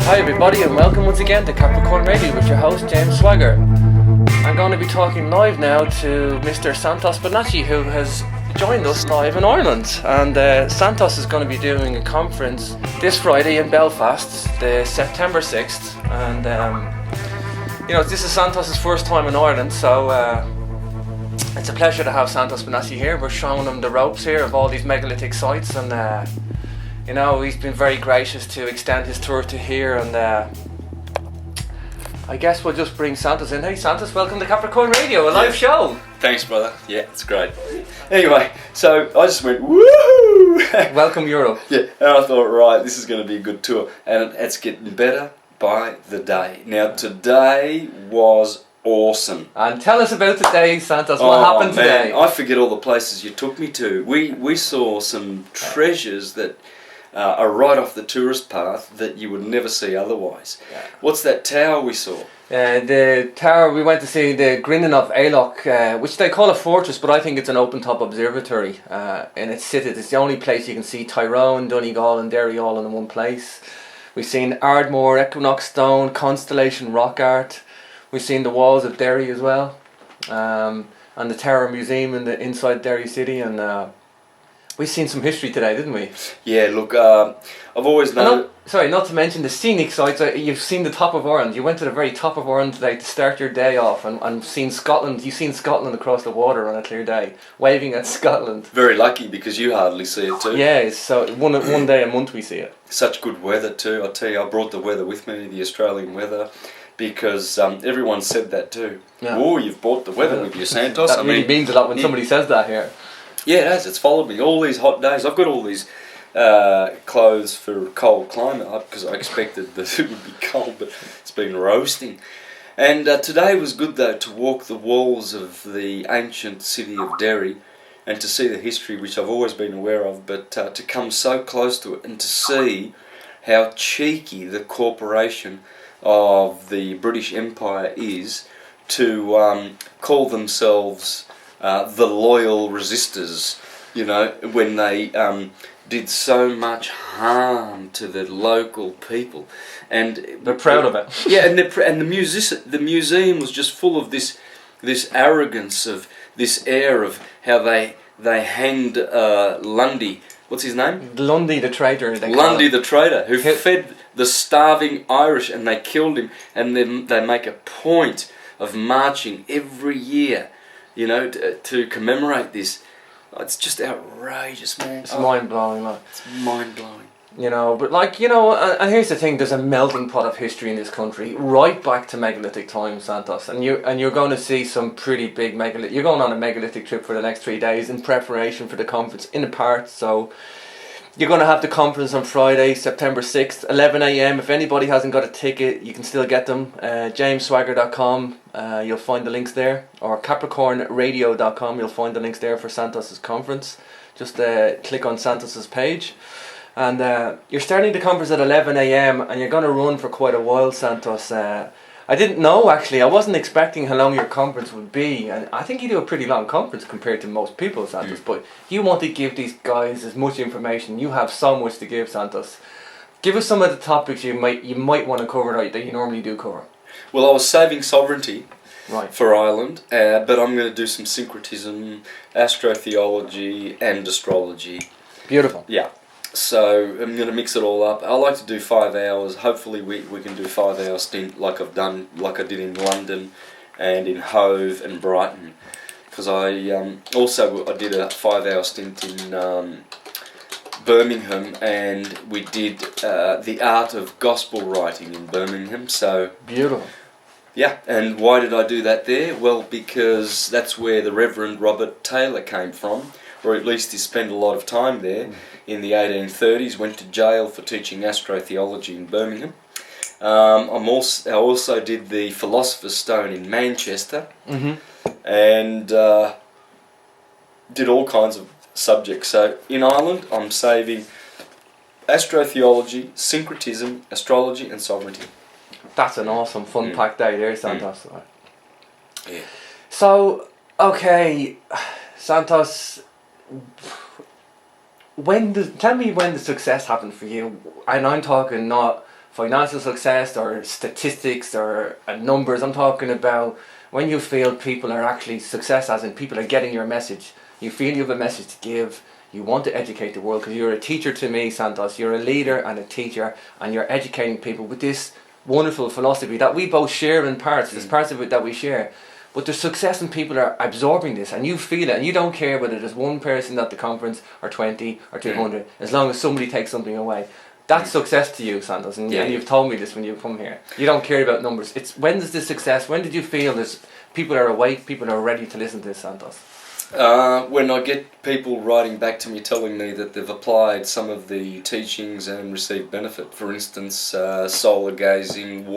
Hi everybody and welcome once again to Capricorn Radio with your host James Swagger. I'm going to be talking live now to Mr. Santos Bonacci, who has joined us live in Ireland, and Santos is going to be doing a conference this Friday in Belfast, the September 6th, and this is Santos' first time in Ireland, so it's a pleasure to have Santos Bonacci here. We're showing him the ropes here of all these megalithic sites, and he's been very gracious to extend his tour to here, and I guess we'll just bring Santos in. Hey Santos, welcome to Capricorn Radio, a live show. Thanks, brother. Yeah, it's great. Anyway, so I just went, woohoo! Welcome Europe. Yeah, and I thought, right, this is going to be a good tour, and it's getting better by the day. Now, today was awesome. And tell us about today, Santos. What happened today? I forget all the places you took me to. We saw some treasures that are right off the tourist path that you would never see otherwise. Yeah. What's that tower we saw? The tower we went to see, the Grinning of Ailloch, which they call a fortress, but I think it's an open top observatory. And it's the only place you can see Tyrone, Donegal and Derry all in one place. We've seen Ardmore, Equinox Stone, Constellation Rock Art. We've seen the walls of Derry as well, and the Tower Museum inside Derry City, and we've seen some history today, didn't we? Yeah, look, I've always known... Not to mention the scenic sites. You've seen the top of Ireland. You went to the very top of Ireland today to start your day off, and seen Scotland. You've seen Scotland across the water on a clear day, waving at Scotland. Very lucky, because you hardly see it too. Yeah, so one day a month we see it. Such good weather too. I tell you, I brought the weather with me, the Australian weather, because everyone said that too. Yeah. Oh, you've brought the weather with you, Santos. That really means a lot when somebody says that here. Yeah, it has. It's followed me all these hot days. I've got all these clothes for cold climate because I expected that it would be cold, but it's been roasting. And today was good though, to walk the walls of the ancient city of Derry and to see the history, which I've always been aware of, but to come so close to it and to see how cheeky the corporation of the British Empire is to call themselves the loyal resistors, when they did so much harm to the local people, and they're proud of it. Yeah, and the museum was just full of this arrogance, of this air of how they hanged Lundy. What's his name? Lundy the traitor. Lundy the traitor, who fed the starving Irish, and they killed him, and then they make a point of marching every year, to commemorate this. It's just outrageous, man. It's mind-blowing, man. It's mind-blowing. And here's the thing, there's a melting pot of history in this country, right back to megalithic times, Santos. And you're going to see some pretty big megalithic... You're going on a megalithic trip for the next 3 days in preparation for the conference in part, so... You're going to have the conference on Friday, September 6th, 11 a.m. If anybody hasn't got a ticket, you can still get them. jamesswagger.com, you'll find the links there. Or capricornradio.com, you'll find the links there for Santos' conference. Just click on Santos' page. And you're starting the conference at 11 a.m. and you're going to run for quite a while, Santos. I didn't know, actually. I wasn't expecting how long your conference would be. And I think you do a pretty long conference compared to most people, Santos. But you want to give these guys as much information. You have so much to give, Santos. Give us some of the topics you might want to cover that you normally do cover. Well, I was saving sovereignty for Ireland, but I'm going to do some syncretism, astrotheology and astrology. Beautiful. Yeah. So I'm going to mix it all up. I like to do 5 hours. Hopefully we can do 5 hour stint like I did in London and in Hove and Brighton. Because I did a 5 hour stint in Birmingham, and we did the art of gospel writing in Birmingham. So beautiful. Yeah, and why did I do that there? Well, because that's where the Reverend Robert Taylor came from, or at least he spent a lot of time there in the 1830s, went to jail for teaching astrotheology in Birmingham. I also did the Philosopher's Stone in Manchester, and did all kinds of subjects. So in Ireland, I'm saving astrotheology, syncretism, astrology and sovereignty. That's an awesome fun-packed day there, Santos. Yeah. So, okay, Santos, tell me when the success happened for you, and I'm talking not financial success or statistics or numbers. I'm talking about when you feel people are actually success, as in people are getting your message. You feel you have a message to give. You want to educate the world, because you're a teacher to me, Santos. You're a leader and a teacher, and you're educating people with this wonderful philosophy that we both share in parts. There's parts of it that we share. But there's success and people are absorbing this, and you feel it, and you don't care whether there's one person at the conference or 20 or 200, as long as somebody takes something away. That's success to you, Santos, and you've told me this when you come here. You don't care about numbers. It's when does this success, when did you feel this, people are awake, people are ready to listen to this, Santos? When I get people writing back to me telling me that they've applied some of the teachings and received benefit. For instance, solar gazing,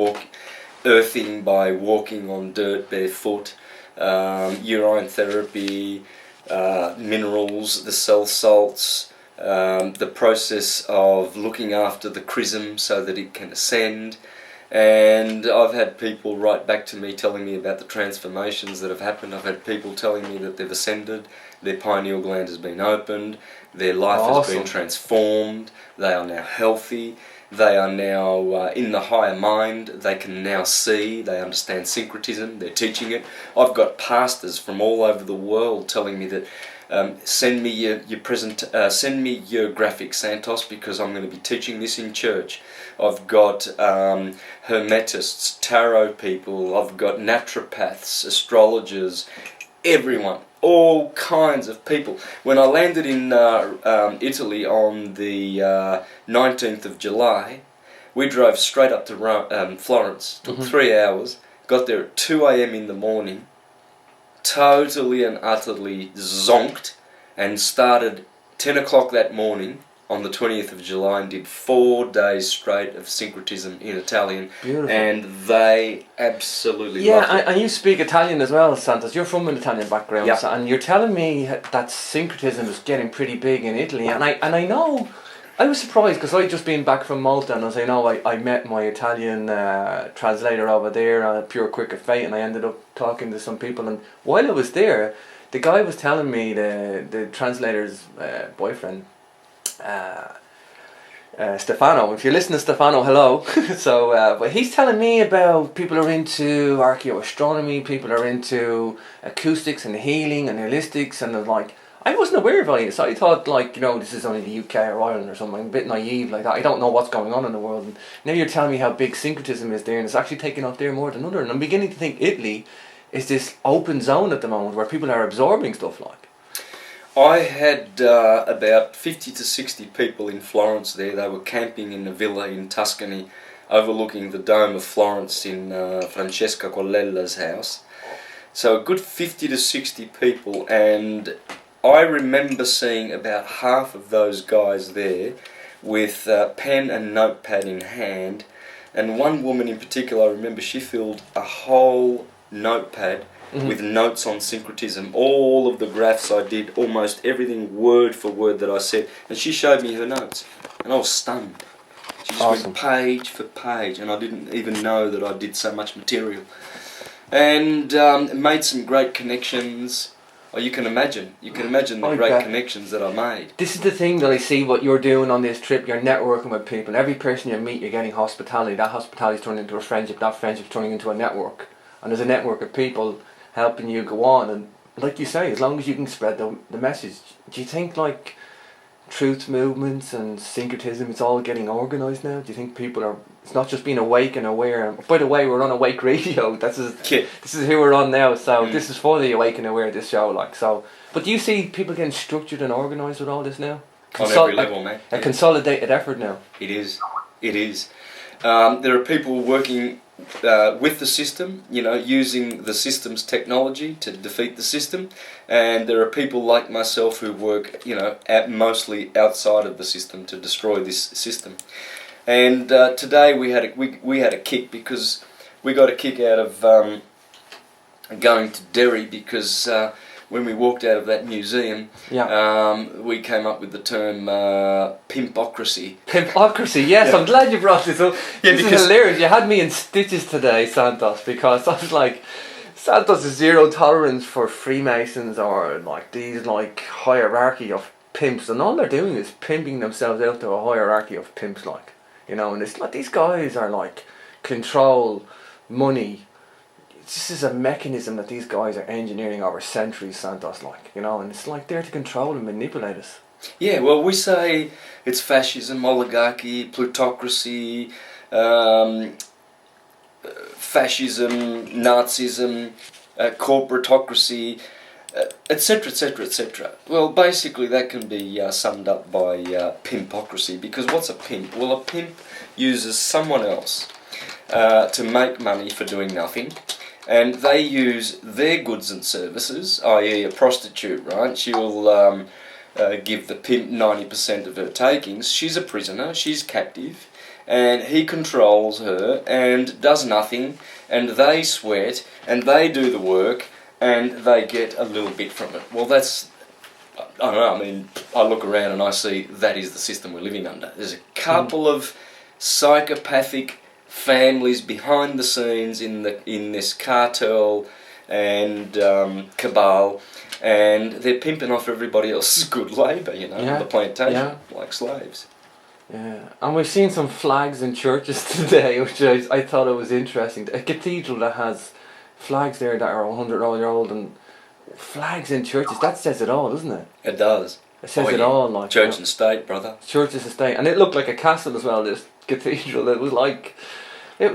earthing by walking on dirt barefoot, urine therapy, minerals, the cell salts, the process of looking after the chrism so that it can ascend. And I've had people write back to me telling me about the transformations that have happened. I've had people telling me that they've ascended, their pineal gland has been opened, their life has been transformed, they are now healthy, they are now in the higher mind, they can now see, they understand syncretism, they're teaching it. I've got pastors from all over the world telling me that send me your graphics, Santos, because I'm going to be teaching this in church. I've got hermetists, tarot people, I've got naturopaths, astrologers, everyone, all kinds of people. When I landed in Italy on the 19th of July, we drove straight up to Florence, took 3 hours, got there at 2 a.m. in the morning, totally and utterly zonked, and started 10 o'clock that morning on the 20th of July and did 4 days straight of syncretism in Italian. Beautiful. And they absolutely loved it. And you speak Italian as well, Santos. You're from an Italian background, and you're telling me that syncretism is getting pretty big in Italy. And I know, I was surprised because I'd just been back from Malta, and as I know, I met my Italian translator over there on a pure quirk of fate, and I ended up talking to some people. And while I was there, the guy was telling me, the translator's boyfriend, Stefano, if you listen to Stefano, hello. But he's telling me about people are into archaeoastronomy, people are into acoustics and healing and holistics, and like, I wasn't aware of any of this. I thought, like, this is only the UK or Ireland or something. I'm a bit naive like that. I don't know what's going on in the world. And now you're telling me how big syncretism is there, and it's actually taking off there more than other. And I'm beginning to think Italy is this open zone at the moment where people are absorbing stuff like. I had about 50 to 60 people in Florence there. They were camping in a villa in Tuscany overlooking the Dome of Florence in Francesca Collella's house. So a good 50 to 60 people, and I remember seeing about half of those guys there with pen and notepad in hand, and one woman in particular, I remember she filled a whole notepad with notes on syncretism, all of the graphs I did, almost everything word for word that I said, and she showed me her notes, and I was stunned. She just went page for page, and I didn't even know that I did so much material. And made some great connections. Oh, you can imagine the great connections that I made. This is the thing that I see what you're doing on this trip. You're networking with people. Every person you meet, you're getting hospitality. That hospitality is turning into a friendship. That friendship is turning into a network. And there's a network of people helping you go on. And like you say, as long as you can spread the message. Do you think, like, truth movements and syncretism, it's all getting organised now? Do you think people are, it's not just being awake and aware? By the way, we're on Awake Radio. This is who we're on now, so this is for the Awake and Aware, this show, like, so. But do you see people getting structured and organised with all this now? On every level, mate. A consolidated effort now. It is. There are people working with the system, using the system's technology to defeat the system, and there are people like myself who work, mostly outside of the system to destroy this system. And today we had a kick because we got a kick out of going to Derry, because when we walked out of that museum, we came up with the term pimpocracy. Pimpocracy, yes, I'm glad you brought this up. This is hilarious. You had me in stitches today, Santos, because I was like, Santos is zero tolerance for Freemasons or like these like hierarchy of pimps, and all they're doing is pimping themselves out to a hierarchy of pimps, like. you know, and it's like these guys are like control, money. This is a mechanism that these guys are engineering over centuries, Santos, like, you know, and it's like they're to control and manipulate us. Yeah, well, we say it's fascism, oligarchy, plutocracy, fascism, Nazism, corporatocracy, etc., etc., etc. Well, basically that can be summed up by pimpocracy, because what's a pimp? Well, a pimp uses someone else to make money for doing nothing, and they use their goods and services, i.e. a prostitute, right? She will give the pimp 90% of her takings. She's a prisoner, she's captive, and he controls her and does nothing, and they sweat, and they do the work, and they get a little bit from it. Well, that's, I don't know, I mean, I look around and I see that is the system we're living under. There's a couple of psychopathic families behind the scenes in this cartel and cabal, and they're pimping off everybody else's good labour, you know, on the plantation, like slaves. Yeah, and we've seen some flags in churches today, which I thought it was interesting. A cathedral that has flags there that are 100-year-old, and flags in churches, that says it all, doesn't it? It does. It says it all, like, church and state, brother. Church and state, and it looked like a castle as well. This cathedral, it was like, I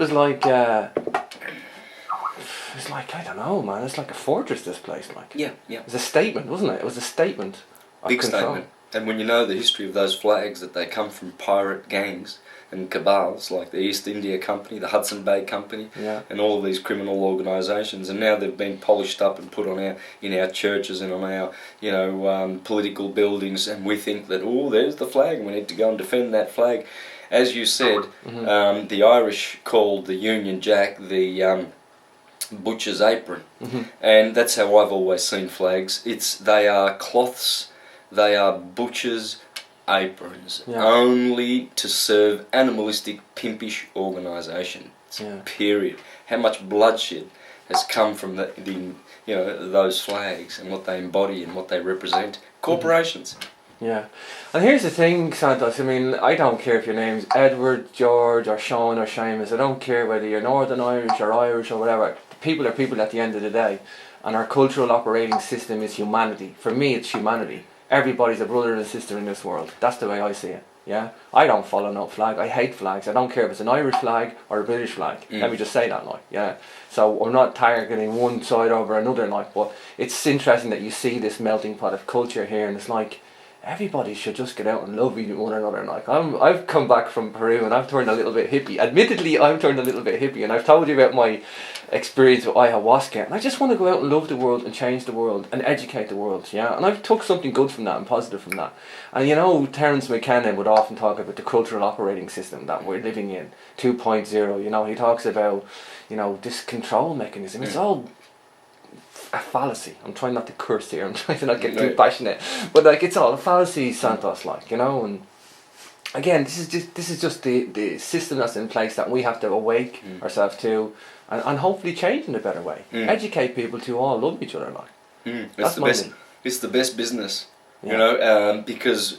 don't know, man. It's like a fortress. This place, like. Yeah. It was a statement, wasn't it? It was a statement. Big statement. And when you know the history of those flags, that they come from pirate gangs and cabals like the East India Company, the Hudson Bay Company, and all of these criminal organisations, and now they've been polished up and put on in our churches and on our political buildings, and we think that, oh, there's the flag, and we need to go and defend that flag. As you said, the Irish called the Union Jack the butcher's apron, and that's how I've always seen flags. They are cloths, they are butchers' aprons, only to serve animalistic, pimpish organisations. Period. How much bloodshed has come from those flags and what they embody and what they represent? Corporations. Yeah, and here's the thing, Santos. I mean, I don't care if your name's Edward, George, or Sean, or Seamus. I don't care whether you're Northern Irish or whatever. People are people at the end of the day, and our cultural operating system is humanity. For me, it's humanity. Everybody's a brother and a sister in this world. That's the way I see it. Yeah, I don't follow no flag. I hate flags. I don't care if it's an Irish flag or a British flag. Let me just say that, like, yeah. So I'm not targeting one side over another, like, but it's interesting that you see this melting pot of culture here, and it's like, everybody should just get out and love one another. Like, I've come back from Peru and I've turned a little bit hippie. Admittedly, I've turned a little bit hippie, and I've told you about my experience with ayahuasca. And I just want to go out and love the world and change the world and educate the world. Yeah, and I've took something good from that and positive from that. And you know, Terence McKenna would often talk about the cultural operating system that we're living in, 2.0. You know, he talks about, you know, this control mechanism. It's all a fallacy. I'm trying not to curse here. I'm trying to not get too passionate, but like, it's all a fallacy, Santos. Like, you know, and again, this is just the system that's in place that we have to awake ourselves to, and hopefully change in a better way. Educate people to all love each other. Like, that's the best. It's the best business, you know, because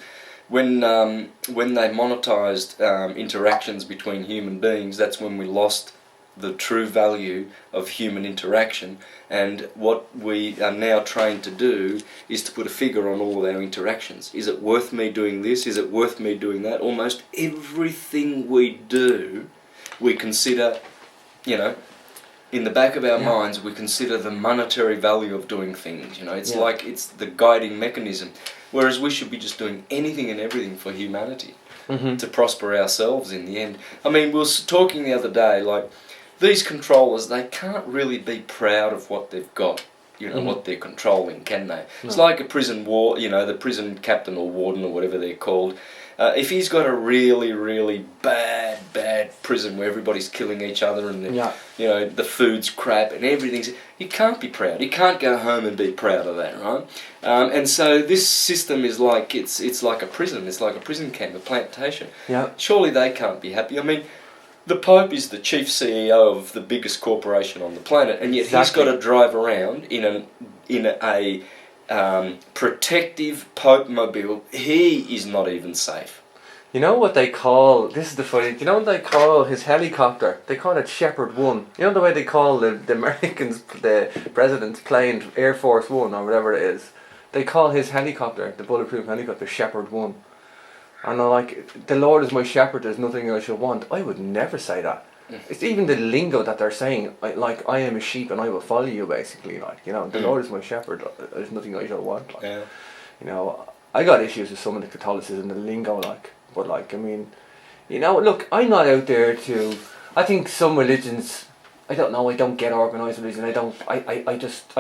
when they monetized interactions between human beings, that's when we lost the true value of human interaction. And what we are now trained to do is to put a figure on all of our interactions. Is it worth me doing this? Is it worth me doing that? Almost everything we do, we consider, you know, in the back of our minds, we consider the monetary value of doing things. You know, it's like it's the guiding mechanism. Whereas we should be just doing anything and everything for humanity, to prosper ourselves in the end. I mean, we were talking the other day, like, these controllers, they can't really be proud of what they've got, you know, what they're controlling, can they? No. It's like a prison the prison captain or warden or whatever they're called. If he's got a really, really bad prison where everybody's killing each other and you know, the food's crap and everything's, he can't be proud. He can't go home and be proud of that, right? And so this system is like, it's like a prison. It's like a prison camp, a plantation. Yeah. Surely they can't be happy. I mean, the Pope is the chief CEO of the biggest corporation on the planet, and yet he's got to drive around in a protective Pope mobile. He is not even safe. You know what they call, this is the funny, do you know what they call his helicopter? They call it Shepherd 1. You know the way they call the Americans, the president's plane Air Force 1 or whatever it is? They call his helicopter, the bulletproof helicopter, Shepherd 1. And I'm like, the Lord is my shepherd, there's nothing I shall want. I would never say that. It's even the lingo that they're saying, like, I am a sheep and I will follow you, basically. Like, you know, the Lord is my shepherd, there's nothing I shall want. Like, you know, I got issues with some of the Catholicism, the lingo, like. But like, I mean, you know, look, I'm not out there to, I think some religions, I don't know, I don't get organised religion, I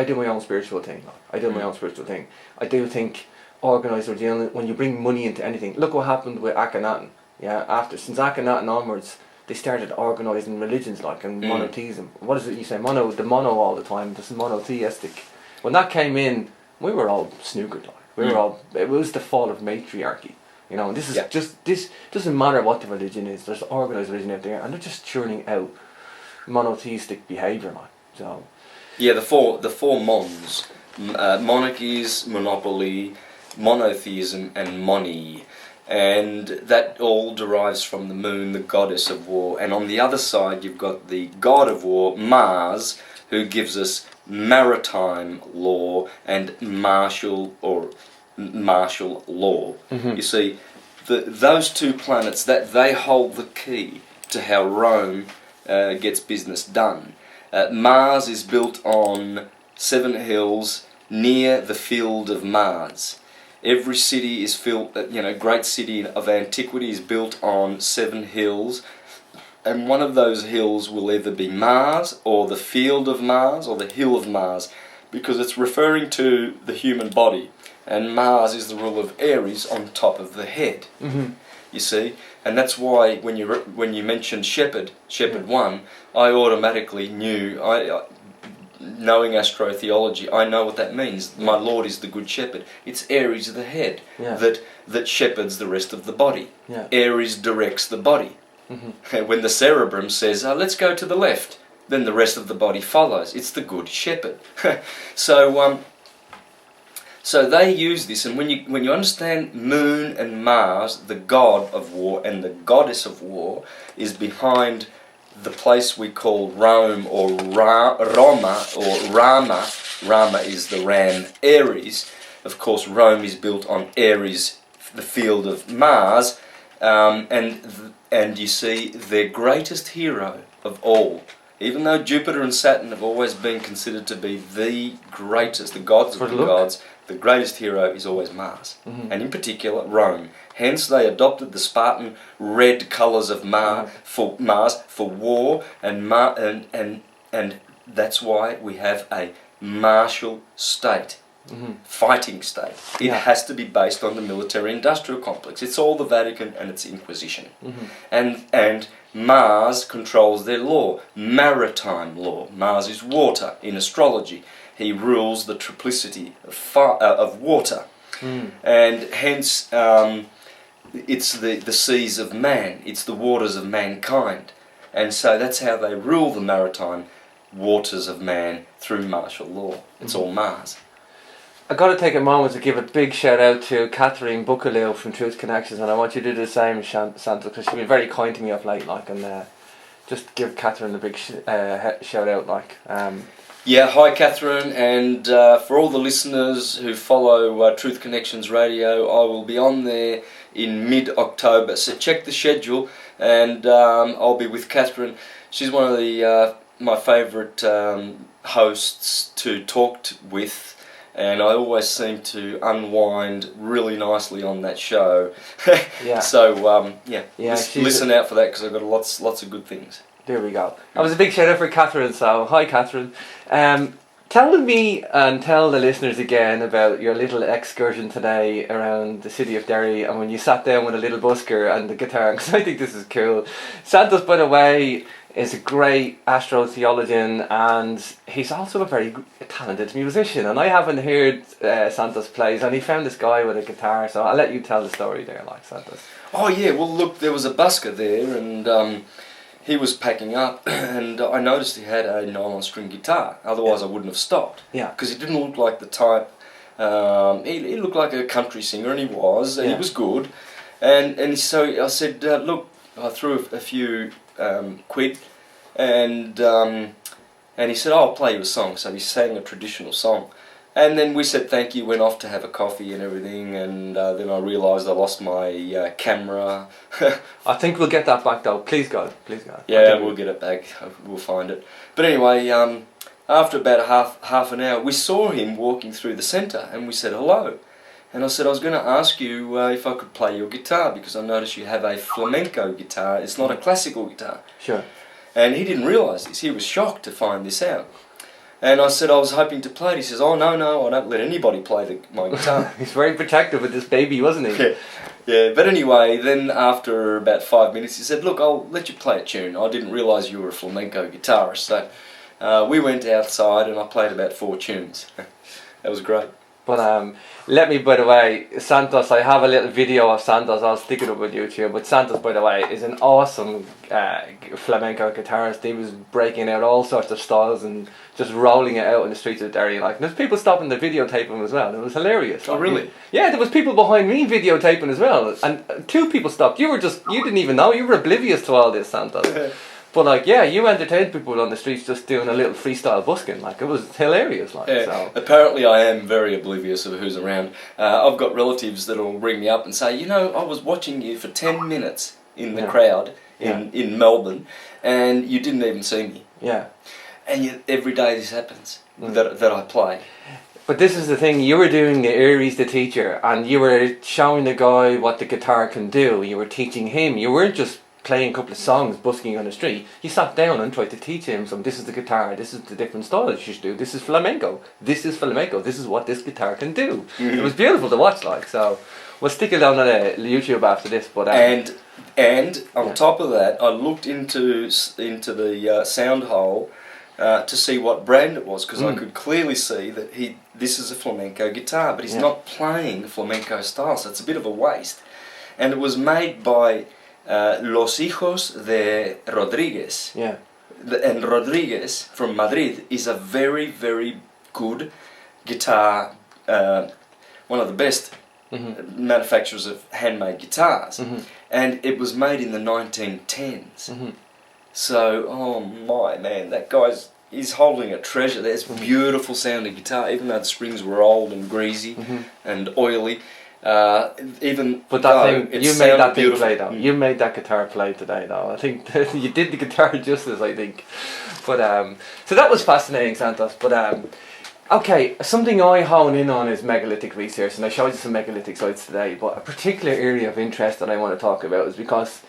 do my own spiritual thing. I do my own spiritual thing. I do think organised religion, when you bring money into anything, look what happened with Akhenaten. Yeah, since Akhenaten onwards, they started organising religions like, and monotheism. What is it you say, the mono all the time, this monotheistic. When that came in, we were all snookered, like. It was the fall of matriarchy. You know, and this is this doesn't matter what the religion is. There's organised religion out there, and they're just churning out monotheistic behaviour, like. So, yeah, the four mons, monarchies, monopoly, monotheism, and money, and that all derives from the moon, the goddess of war. And on the other side, you've got the god of war, Mars, who gives us maritime law and martial law. You see, those two planets, that they hold the key to how Rome gets business done. Mars is built on 7 hills near the field of Mars. Every city is great city of antiquity is built on 7 hills, and one of those hills will either be Mars or the field of Mars or the hill of Mars, because it's referring to the human body. And Mars is the rule of Aries on top of the head. You see, and that's why when you mentioned Shepherd 1, I automatically knew. Knowing astrotheology, I know what that means. My Lord is the Good Shepherd. It's Aries the head that shepherds the rest of the body. Aries directs the body. When the cerebrum says, "Let's go to the left," then the rest of the body follows. It's the Good Shepherd. So they use this, and when you understand Moon and Mars, the god of war and the goddess of war, is behind the place we call Rome or Roma or Rama. Rama is the ram Aries. Of course, Rome is built on Aries, the field of Mars, and you see their greatest hero of all. Even though Jupiter and Saturn have always been considered to be the greatest, the gods of the gods, the greatest hero is always Mars, and in particular Rome. Hence they adopted the Spartan red colours of Mars for war, and that's why we have a martial state, fighting state. It has to be based on the military-industrial complex. It's all the Vatican and its Inquisition, and Mars controls their law, maritime law. Mars is water in astrology. He rules the triplicity of water, and hence it's the seas of man, it's the waters of mankind, and so that's how they rule the maritime waters of man through martial law. It's all Mars. I've got to take a moment to give a big shout out to Catherine Buckaloo from Truth Connections, and I want you to do the same, Santos, because she's been very kind to me of late, like, and just give Catherine a big shout out, like. Yeah, hi Catherine, and for all the listeners who follow Truth Connections Radio, I will be on there in mid-October, so check the schedule, and I'll be with Catherine. She's one of my favourite hosts to talk with, and I always seem to unwind really nicely on that show. So listen out for that, because I've got lots of good things. There we go. That was a big shout out for Catherine, so hi Catherine. Tell me and tell the listeners again about your little excursion today around the city of Derry, and when you sat down with a little busker and the guitar, because I think this is cool. Santos, by the way, is a great astrotheologian, and he's also a very talented musician, and I haven't heard Santos plays, and he found this guy with a guitar, so I'll let you tell the story there, like, Santos. Oh yeah, well look, there was a busker there, and he was packing up, and I noticed he had a nylon string guitar. Otherwise, I wouldn't have stopped. Yeah. Because he didn't look like the type. He looked like a country singer, and he was. And he was good. And so I said, look, I threw a few quid, and he said, oh, I'll play you a song. So he sang a traditional song. And then we said thank you, went off to have a coffee and everything, and then I realised I lost my camera. I think we'll get that back though. Please God, please God. Yeah, we'll get it back. We'll find it. But anyway, after about half an hour, we saw him walking through the centre, and we said hello. And I said, I was going to ask you if I could play your guitar, because I noticed you have a flamenco guitar. It's not a classical guitar. Sure. And he didn't realise this. He was shocked to find this out. And I said I was hoping to play it. He says, oh, no, I don't let anybody play my guitar. He's very protective with this baby, wasn't he? Yeah. But anyway, then after about 5 minutes, he said, look, I'll let you play a tune. I didn't realise you were a flamenco guitarist. So we went outside and I played about 4 tunes. That was great. But let me, by the way, Santos, I have a little video of Santos, I'll stick it up on YouTube, but Santos, by the way, is an awesome flamenco guitarist. He was breaking out all sorts of styles and just rolling it out in the streets of Derry. Like, there's people stopping to videotape him as well. It was hilarious. Oh, really? Yeah, there was people behind me videotaping as well, and 2 people stopped. You didn't even know, you were oblivious to all this, Santos. But like, yeah, you entertained people on the streets just doing a little freestyle busking. Like, it was hilarious. Like, yeah. So. Apparently, I am very oblivious of who's around. I've got relatives that'll ring me up and say, you know, I was watching you for 10 minutes in the crowd in Melbourne, and you didn't even see me. Yeah. And yet, every day this happens that I play. But this is the thing, you were doing the Aries the teacher, and you were showing the guy what the guitar can do. You were teaching him. You weren't just playing a couple of songs, busking on the street. You sat down and tried to teach him this is the guitar, this is the different styles you should do, this is flamenco, this is what this guitar can do. It was beautiful to watch, like, so we'll stick it down on YouTube after this. But and on top of that, I looked into the sound hole to see what brand it was, because I could clearly see that this is a flamenco guitar, but he's not playing flamenco style, so it's a bit of a waste. And it was made by Los Hijos de Rodriguez. Yeah. And Rodriguez from Madrid is a very, very good guitar, one of the best manufacturers of handmade guitars. And it was made in the 1910s. So, oh my man, that he's holding a treasure. There's beautiful sounding guitar, even though the strings were old and greasy and oily. But that thing, you made that thing play though. You made that guitar play today though. I think you did the guitar justice, I think. But so that was fascinating, Santos. But okay, something I hone in on is megalithic research, and I showed you some megalithic sites today. But a particular area of interest that I want to talk about is because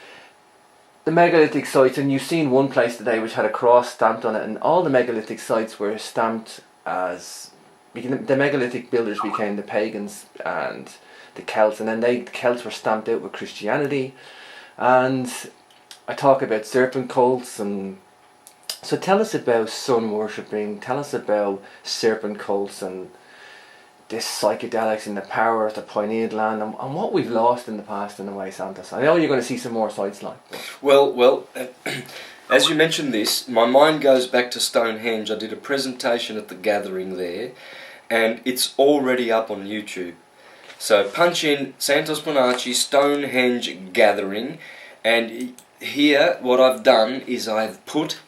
the megalithic sites, and you've seen one place today which had a cross stamped on it, and all the megalithic sites were stamped as the megalithic builders became the pagans and the Celts, and then the Celts were stamped out with Christianity. And I talk about serpent cults, and so tell us about sun worshipping, tell us about serpent cults and this psychedelics and the power of the pineal gland, and what we've lost in the past in a way, Santos. I know you're going to see some more sites like that. Well, as you mentioned this, my mind goes back to Stonehenge. I did a presentation at the gathering there, and it's already up on YouTube. So punch in Santos Bonacci Stonehenge Gathering, and here what I've done is I've put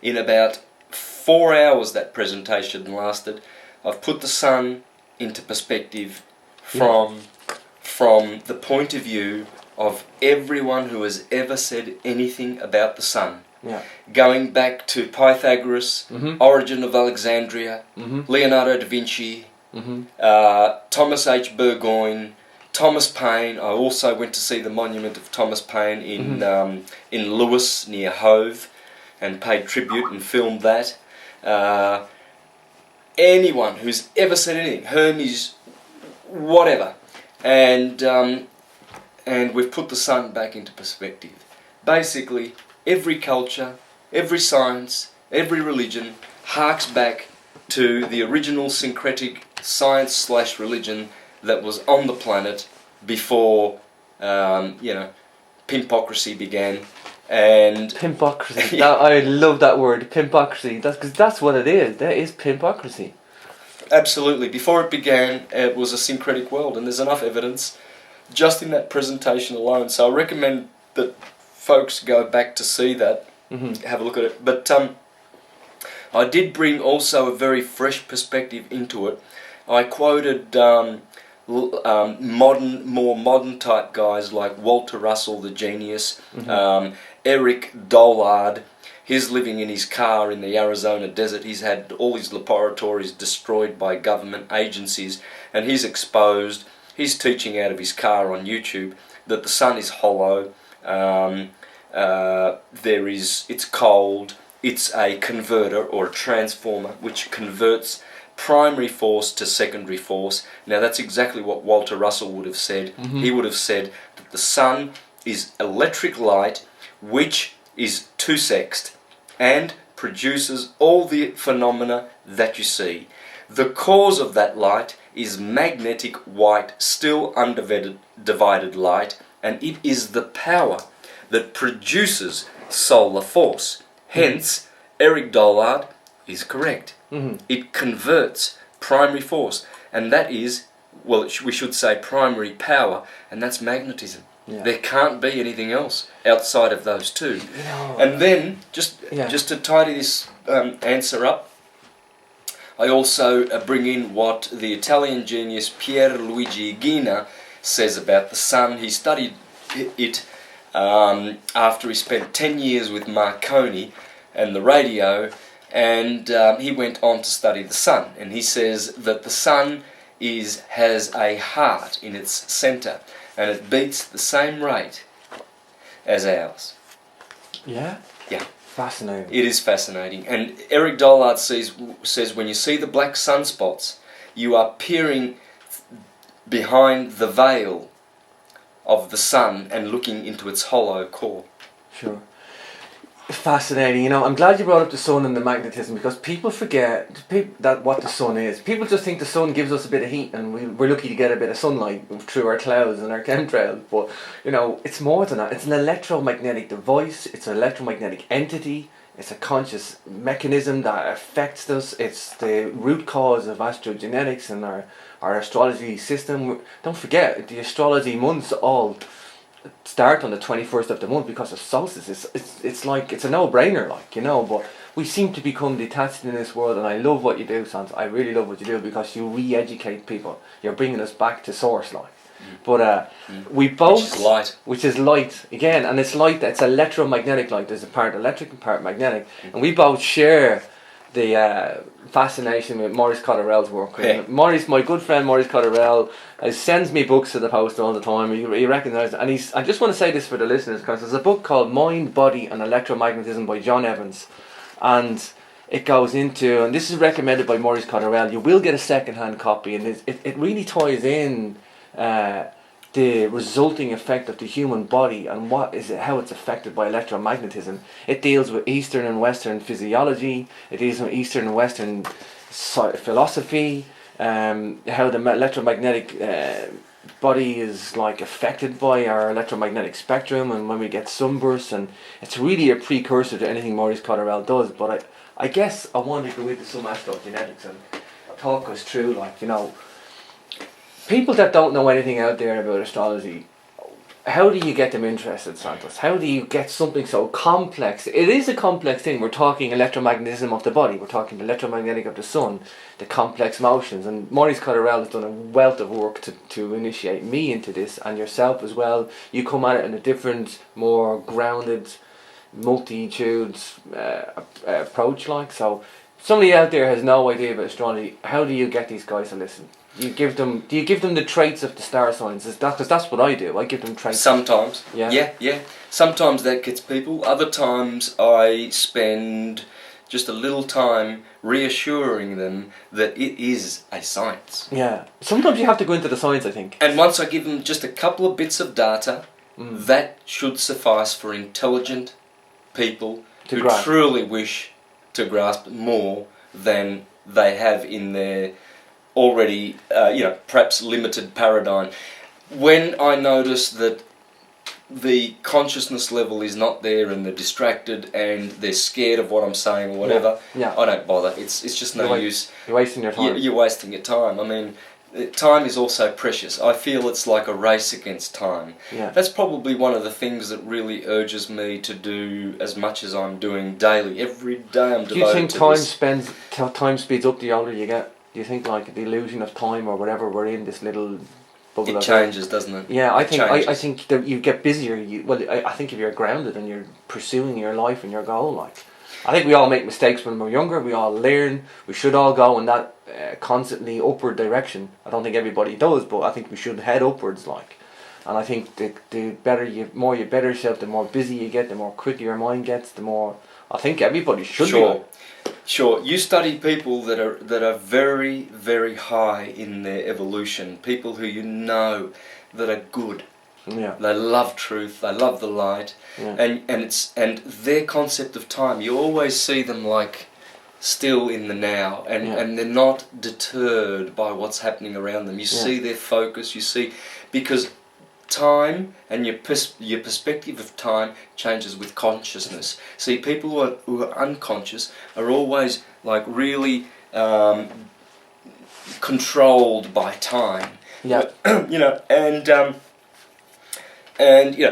in about 4 hours that presentation lasted. I've put the sun into perspective from the point of view of everyone who has ever said anything about the sun. Yeah. Going back to Pythagoras, Origin of Alexandria, Leonardo da Vinci, Thomas H. Burgoyne, Thomas Paine. I also went to see the monument of Thomas Paine in Lewis near Hove, and paid tribute and filmed that. Anyone who's ever said anything, Hermes, whatever, and we've put the sun back into perspective. Basically, every culture, every science, every religion harks back to the original syncretic science/religion that was on the planet before, pimpocracy began. And pimpocracy. I love that word, pimpocracy. Because that's what it is. That is pimpocracy. Absolutely. Before it began, it was a syncretic world, and there's enough evidence just in that presentation alone. So I recommend that folks go back to see that, have a look at it. But I did bring also a very fresh perspective into it. I quoted more modern type guys like Walter Russell, the genius, Eric Dollard. He's living in his car in the Arizona desert. He's had all his laboratories destroyed by government agencies, and he's exposed. He's teaching out of his car on YouTube that the sun is hollow. It's cold. It's a converter or a transformer which converts primary force to secondary force. Now that's exactly what Walter Russell would have said. He would have said that the sun is electric light which is two-sexed and produces all the phenomena that you see. The cause of that light is magnetic white, still undivided light, and it is the power that produces solar force. Hence, Eric Dollard is correct. It converts primary force, and that is, well, we should say primary power, and that's magnetism. There can't be anything else outside of those two. And then, just to tidy this answer up, I also bring in what the Italian genius Pierluigi Gina says about the sun. He studied it after he spent 10 years with Marconi and the radio, and he went on to study the sun. And he says that the sun has a heart in its centre, and it beats the same rate as ours. Yeah? Yeah. Fascinating. It is fascinating. And Eric Dollard says when you see the black sunspots, you are peering behind the veil of the sun and looking into its hollow core. Sure. Fascinating. I'm glad you brought up the sun and the magnetism, because people forget that what the sun is. People just think the sun gives us a bit of heat and we're lucky to get a bit of sunlight through our clouds and our chemtrails, but it's more than that. It's an electromagnetic device, it's an electromagnetic entity, it's a conscious mechanism that affects us. It's the root cause of astrogenetics and our astrology system. Don't forget, the astrology months all start on the 21st of the month because of solstice. It's like, it's a no-brainer, but we seem to become detached in this world, and I love what you do, Santos. I really love what you do, because you re-educate people. You're bringing us back to source, But we both... Which is light, again, and it's light, it's electromagnetic light. There's a part electric and part magnetic, and we both share the fascination with Maurice Cotterell's work. Maurice, my good friend Maurice Cotterell, sends me books to the post all the time. He recognises it. And I just want to say this for the listeners, because there's a book called Mind, Body and Electromagnetism by John Evans, and it goes into, and this is recommended by Maurice Cotterell. You will get a second-hand copy, and it really ties in the resulting effect of the human body and how it's affected by electromagnetism. It deals with Eastern and Western physiology. It deals with Eastern and Western philosophy. How the electromagnetic body is affected by our electromagnetic spectrum, and when we get sunbursts, and it's really a precursor to anything Maurice Cotterell does. But I guess I want to go into some astrogenetics and talk us through, people that don't know anything out there about astrology. How do you get them interested, Santos? How do you get something so complex? It is a complex thing. We're talking electromagnetism of the body. We're talking electromagnetic of the sun, the complex motions. And Maurice Cotterell has done a wealth of work to initiate me into this, and yourself as well. You come at it in a different, more grounded, multitude approach. So somebody out there has no idea about astrology. How do you get these guys to listen? Do you give them the traits of the star signs? Because that's what I do. I give them traits. Sometimes. Yeah. Sometimes that gets people. Other times I spend just a little time reassuring them that it is a science. Yeah. Sometimes you have to go into the science, I think. And once I give them just a couple of bits of data, that should suffice for intelligent people who truly wish to grasp more than they have in their already, perhaps limited paradigm. When I notice that the consciousness level is not there and they're distracted and they're scared of what I'm saying or whatever, I don't bother. It's just no use. You're wasting your time. You're wasting your time. I mean, time is also precious. I feel it's like a race against time. Yeah. That's probably one of the things that really urges me to do as much as I'm doing daily. Every day I'm devoted to this. Do you think time speeds up the older you get? Do you think like the illusion of time or whatever we're in this little bubble? It changes, doesn't it? Yeah, I It think that you get busier. I think if you're grounded and you're pursuing your life and your goal, like I think we all make mistakes when we're younger. We all learn. We should all go in that constantly upward direction. I don't think everybody does, but I think we should head upwards. Like, and I think the more you better yourself, the more busy you get, the more quicker your mind gets, the more. I think everybody should be. Sure. You study people that are very, very high in their evolution. People who you know that are good. Yeah. They love truth. They love the light. Yeah. And their concept of time. You always see them like still in the now, and they're not deterred by what's happening around them. You see their focus. You see, because time and your perspective of time changes with consciousness. See, people who are unconscious are always like really controlled by time. Yeah. And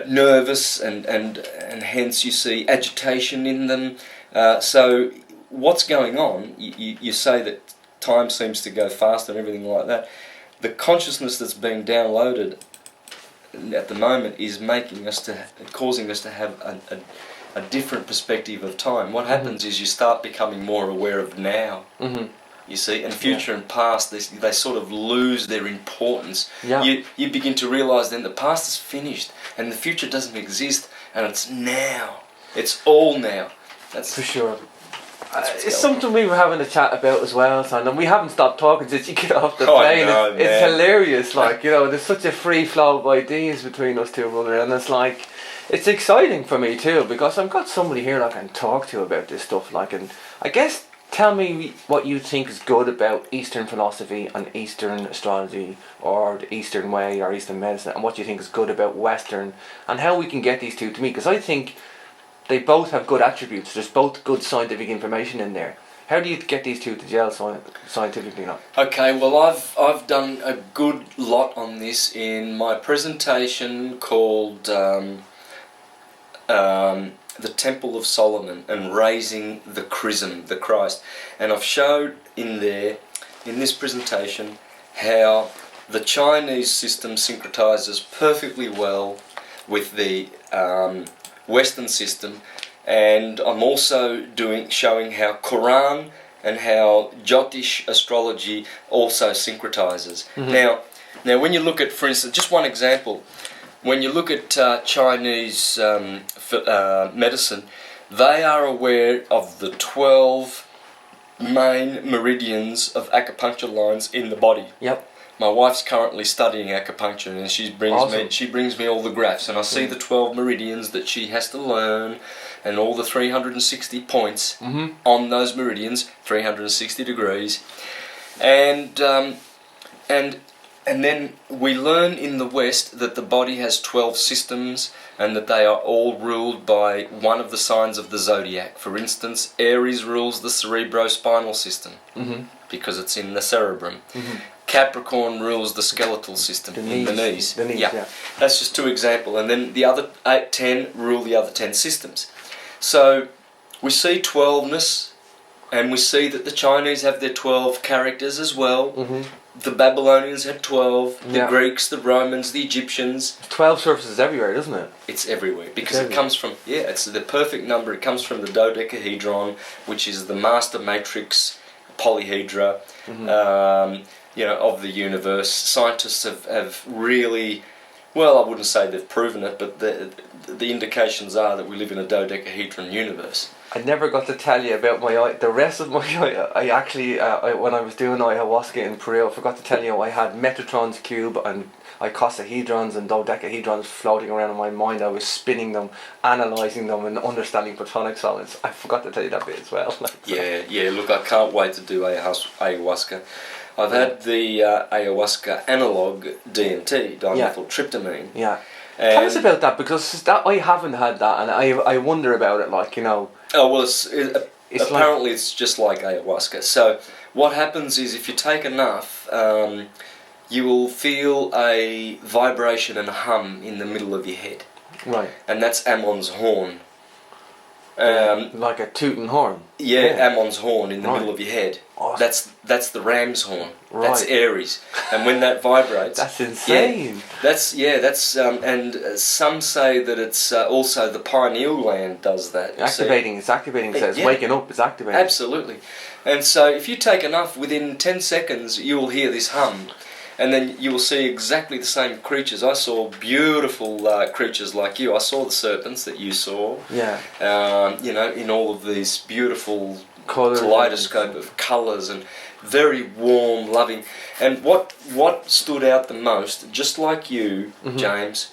nervous and hence you see agitation in them. So what's going on? You say that time seems to go faster and everything like that. The consciousness that's being downloaded at the moment is causing us to have a different perspective of time. What happens is you start becoming more aware of now. Mm-hmm. You see, and future and past, they sort of lose their importance. Yeah. You begin to realise then the past is finished and the future doesn't exist, and it's now. It's all now. That's for sure. It's something we were having a chat about as well, son, and we haven't stopped talking since you get off the plane. No, it's hilarious, like, there's such a free flow of ideas between us two, brother, and it's like, it's exciting for me too, because I've got somebody here I can talk to about this stuff, like, and I guess tell me what you think is good about Eastern philosophy and Eastern astrology, or the Eastern way, or Eastern medicine, and what you think is good about Western, and how we can get these two to meet, because I think they both have good attributes. There's both good scientific information in there. How do you get these two to gel scientifically now? Okay, well, I've done a good lot on this in my presentation called The Temple of Solomon and Raising the Chrism, the Christ. And I've showed in this presentation, how the Chinese system syncretizes perfectly well with the Western system, and I'm also showing how Quran and how Jyotish astrology also syncretizes. Mm-hmm. Now, when you look at, for instance, just one example, when you look at Chinese medicine, they are aware of the 12 main meridians of acupuncture lines in the body. Yep. My wife's currently studying acupuncture, and she brings me all the graphs, and I see the 12 meridians that she has to learn, and all the 360 points on those meridians, 360 degrees, and then we learn in the West that the body has 12 systems, and that they are all ruled by one of the signs of the zodiac. For instance, Aries rules the cerebrospinal system because it's in the cerebrum. Capricorn rules the skeletal system, the knees. Yeah. That's just two examples. And then the other 10 rule the other 10 systems. So we see 12ness, and we see that the Chinese have their 12 characters as well. The Babylonians had 12, the Greeks, the Romans, the Egyptians. 12 surfaces everywhere, doesn't it? It's everywhere, because it comes from, it's the perfect number. It comes from the dodecahedron, which is the master matrix polyhedra. Of the universe. Scientists have really, well, I wouldn't say they've proven it, but the indications are that we live in a dodecahedron universe. I never got to tell you about the rest of my I actually, when I was doing ayahuasca in Peru, I forgot to tell you I had Metatron's cube and icosahedrons and dodecahedrons floating around in my mind. I was spinning them, analysing them, and understanding platonic solids. I forgot to tell you that bit as well. Look, I can't wait to do ayahuasca. I've had the ayahuasca analog DMT, dimethyltryptamine. Yeah. Tell us about that, because I haven't had that, and I wonder about it, like, Oh, well, apparently it's just like ayahuasca. So what happens is, if you take enough, you will feel a vibration and a hum in the middle of your head. Right. And that's Ammon's horn. Like a tooting horn. Yeah, Ammon's horn in the Right. middle of your head. Awesome. That's the ram's horn. Right. That's Aries. And when that vibrates... That's insane. And some say that it's also the pineal gland does that. It's activating, so it's Yeah. waking up, it's activating. Absolutely. And so if you take enough, within 10 seconds you will hear this hum. And then you will see exactly the same creatures. I saw beautiful creatures like you. I saw the serpents that you saw. Yeah. In all of these beautiful Colours. kaleidoscope of colours and very warm, loving. And what stood out the most, just like you, James,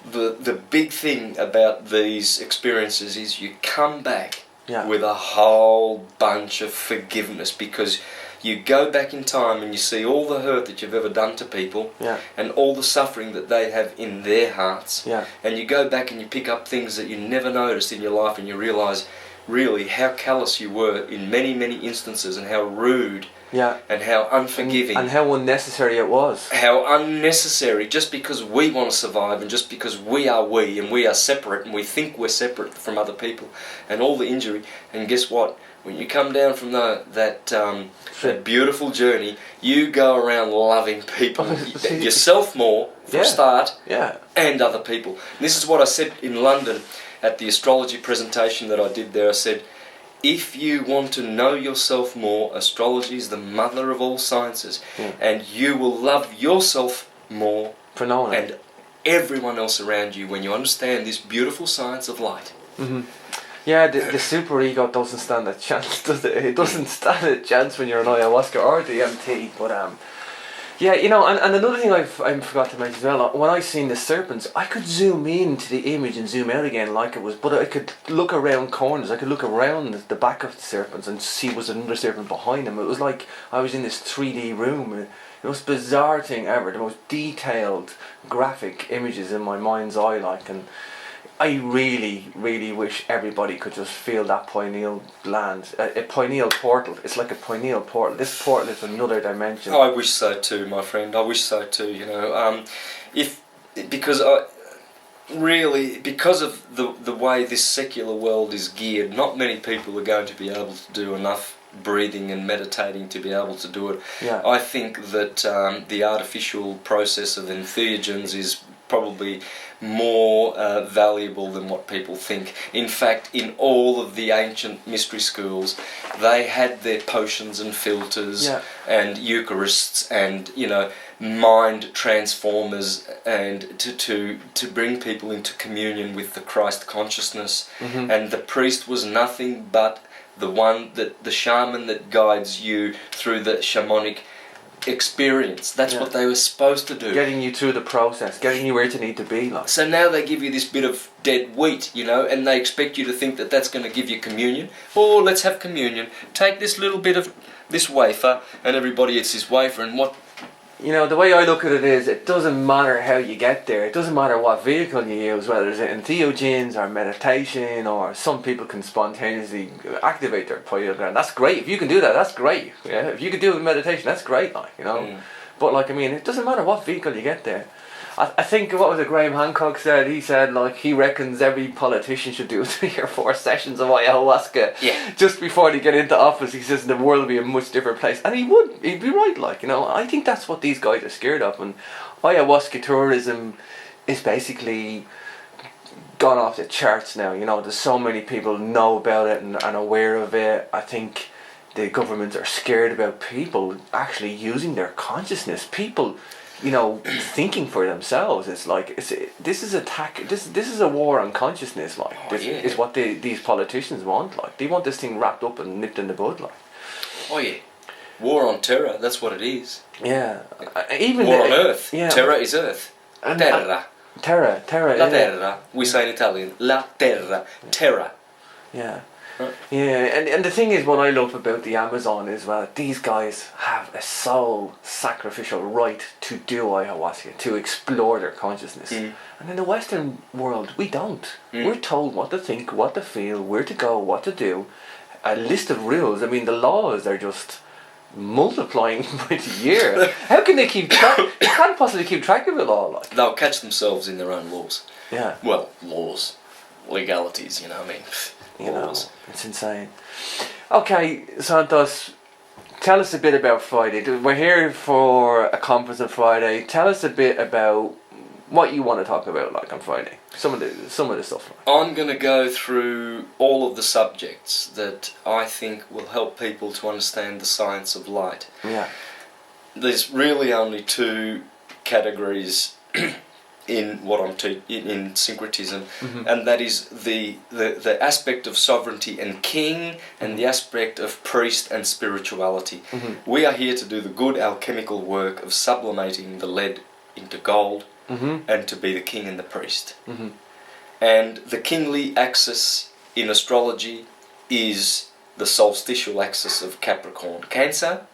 the big thing about these experiences is you come back with a whole bunch of forgiveness, because you go back in time and you see all the hurt that you've ever done to people, and all the suffering that they have in their hearts, and you go back and you pick up things that you never noticed in your life, and you realise really how callous you were in many, many instances, and how rude and how unforgiving and how unnecessary it was. How unnecessary, just because we want to survive, and just because we and we are separate, and we think we're separate from other people, and all the injury. And guess what? When you come down from that beautiful journey, you go around loving people, yourself more, for a start, and other people. And this is what I said in London at the astrology presentation that I did there. I said, if you want to know yourself more, astrology is the mother of all sciences, and you will love yourself more for knowing and everyone else around you when you understand this beautiful science of light. Yeah, the super ego doesn't stand a chance, does it? It doesn't stand a chance when you're an ayahuasca or DMT. But yeah, and another thing I forgot to mention as well. When I seen the serpents, I could zoom into the image and zoom out again like it was. But I could look around corners. I could look around the back of the serpents and see was another serpent behind them. It was like I was in this 3D room. The most bizarre thing ever. The most detailed graphic images in my mind's eye, and I really, really wish everybody could just feel that pineal gland, a pineal portal. It's like a pineal portal. This portal is another dimension. I wish so too, my friend. I wish so too. Because of the way this secular world is geared, not many people are going to be able to do enough breathing and meditating to be able to do it. I think that the artificial process of entheogens is probably more valuable than what people think. In fact, in all of the ancient mystery schools, they had their potions and filters and Eucharists and mind transformers, and to bring people into communion with the Christ consciousness. And the priest was nothing but the shaman that guides you through the shamanic experience. That's what they were supposed to do. Getting you through the process, getting you where you need to be. So now they give you this bit of dead wheat, and they expect you to think that that's going to give you communion. Oh, let's have communion. Take this little bit of this wafer, and everybody eats this wafer, and what... The way I look at it is, it doesn't matter how you get there. It doesn't matter what vehicle you use, whether it's entheogens or meditation, or some people can spontaneously activate their pineal gland. That's great. If you can do that, that's great. Yeah, if you can do it with meditation, that's great. But it doesn't matter what vehicle you get there. I think, what was it, Graham Hancock said? He said, he reckons every politician should do 3 or 4 sessions of ayahuasca just before they get into office. He says the world will be a much different place. And he'd be right, I think that's what these guys are scared of. And ayahuasca tourism is basically gone off the charts now. There's so many people know about it and aware of it. I think the governments are scared about people actually using their consciousness. People... thinking for themselves. It's this is a war on consciousness. Is what these politicians want. They want this thing wrapped up and nipped in the bud. Oh yeah, war on terror. That's what it is. Yeah, even war on earth. Yeah. Terror is earth. Terra. Terra. La terra. We say in Italian. La terra. Terra. Yeah. Yeah, and the thing is, what I love about the Amazon is, these guys have a soul sacrificial right to do ayahuasca, to explore their consciousness. And in the Western world, we don't. We're told what to think, what to feel, where to go, what to do. A list of rules. The laws are just multiplying by the year. How can they keep track? They can't possibly keep track of it all. Like. They'll catch themselves in their own laws. Yeah. Well, laws, legalities. You know what I mean? Laws. It's insane. Okay, Santos, tell us a bit about Friday. We're here for a conference on Friday. Tell us a bit about what you want to talk about, like on Friday. Some of the stuff. I'm going to go through all of the subjects that I think will help people to understand the science of light. Yeah. There's really only two categories in what I'm in syncretism, and that is the aspect of sovereignty and king, and the aspect of priest and spirituality. We are here to do the good alchemical work of sublimating the lead into gold, and to be the king and the priest. And the kingly axis in astrology is the solstitial axis of Capricorn, Cancer,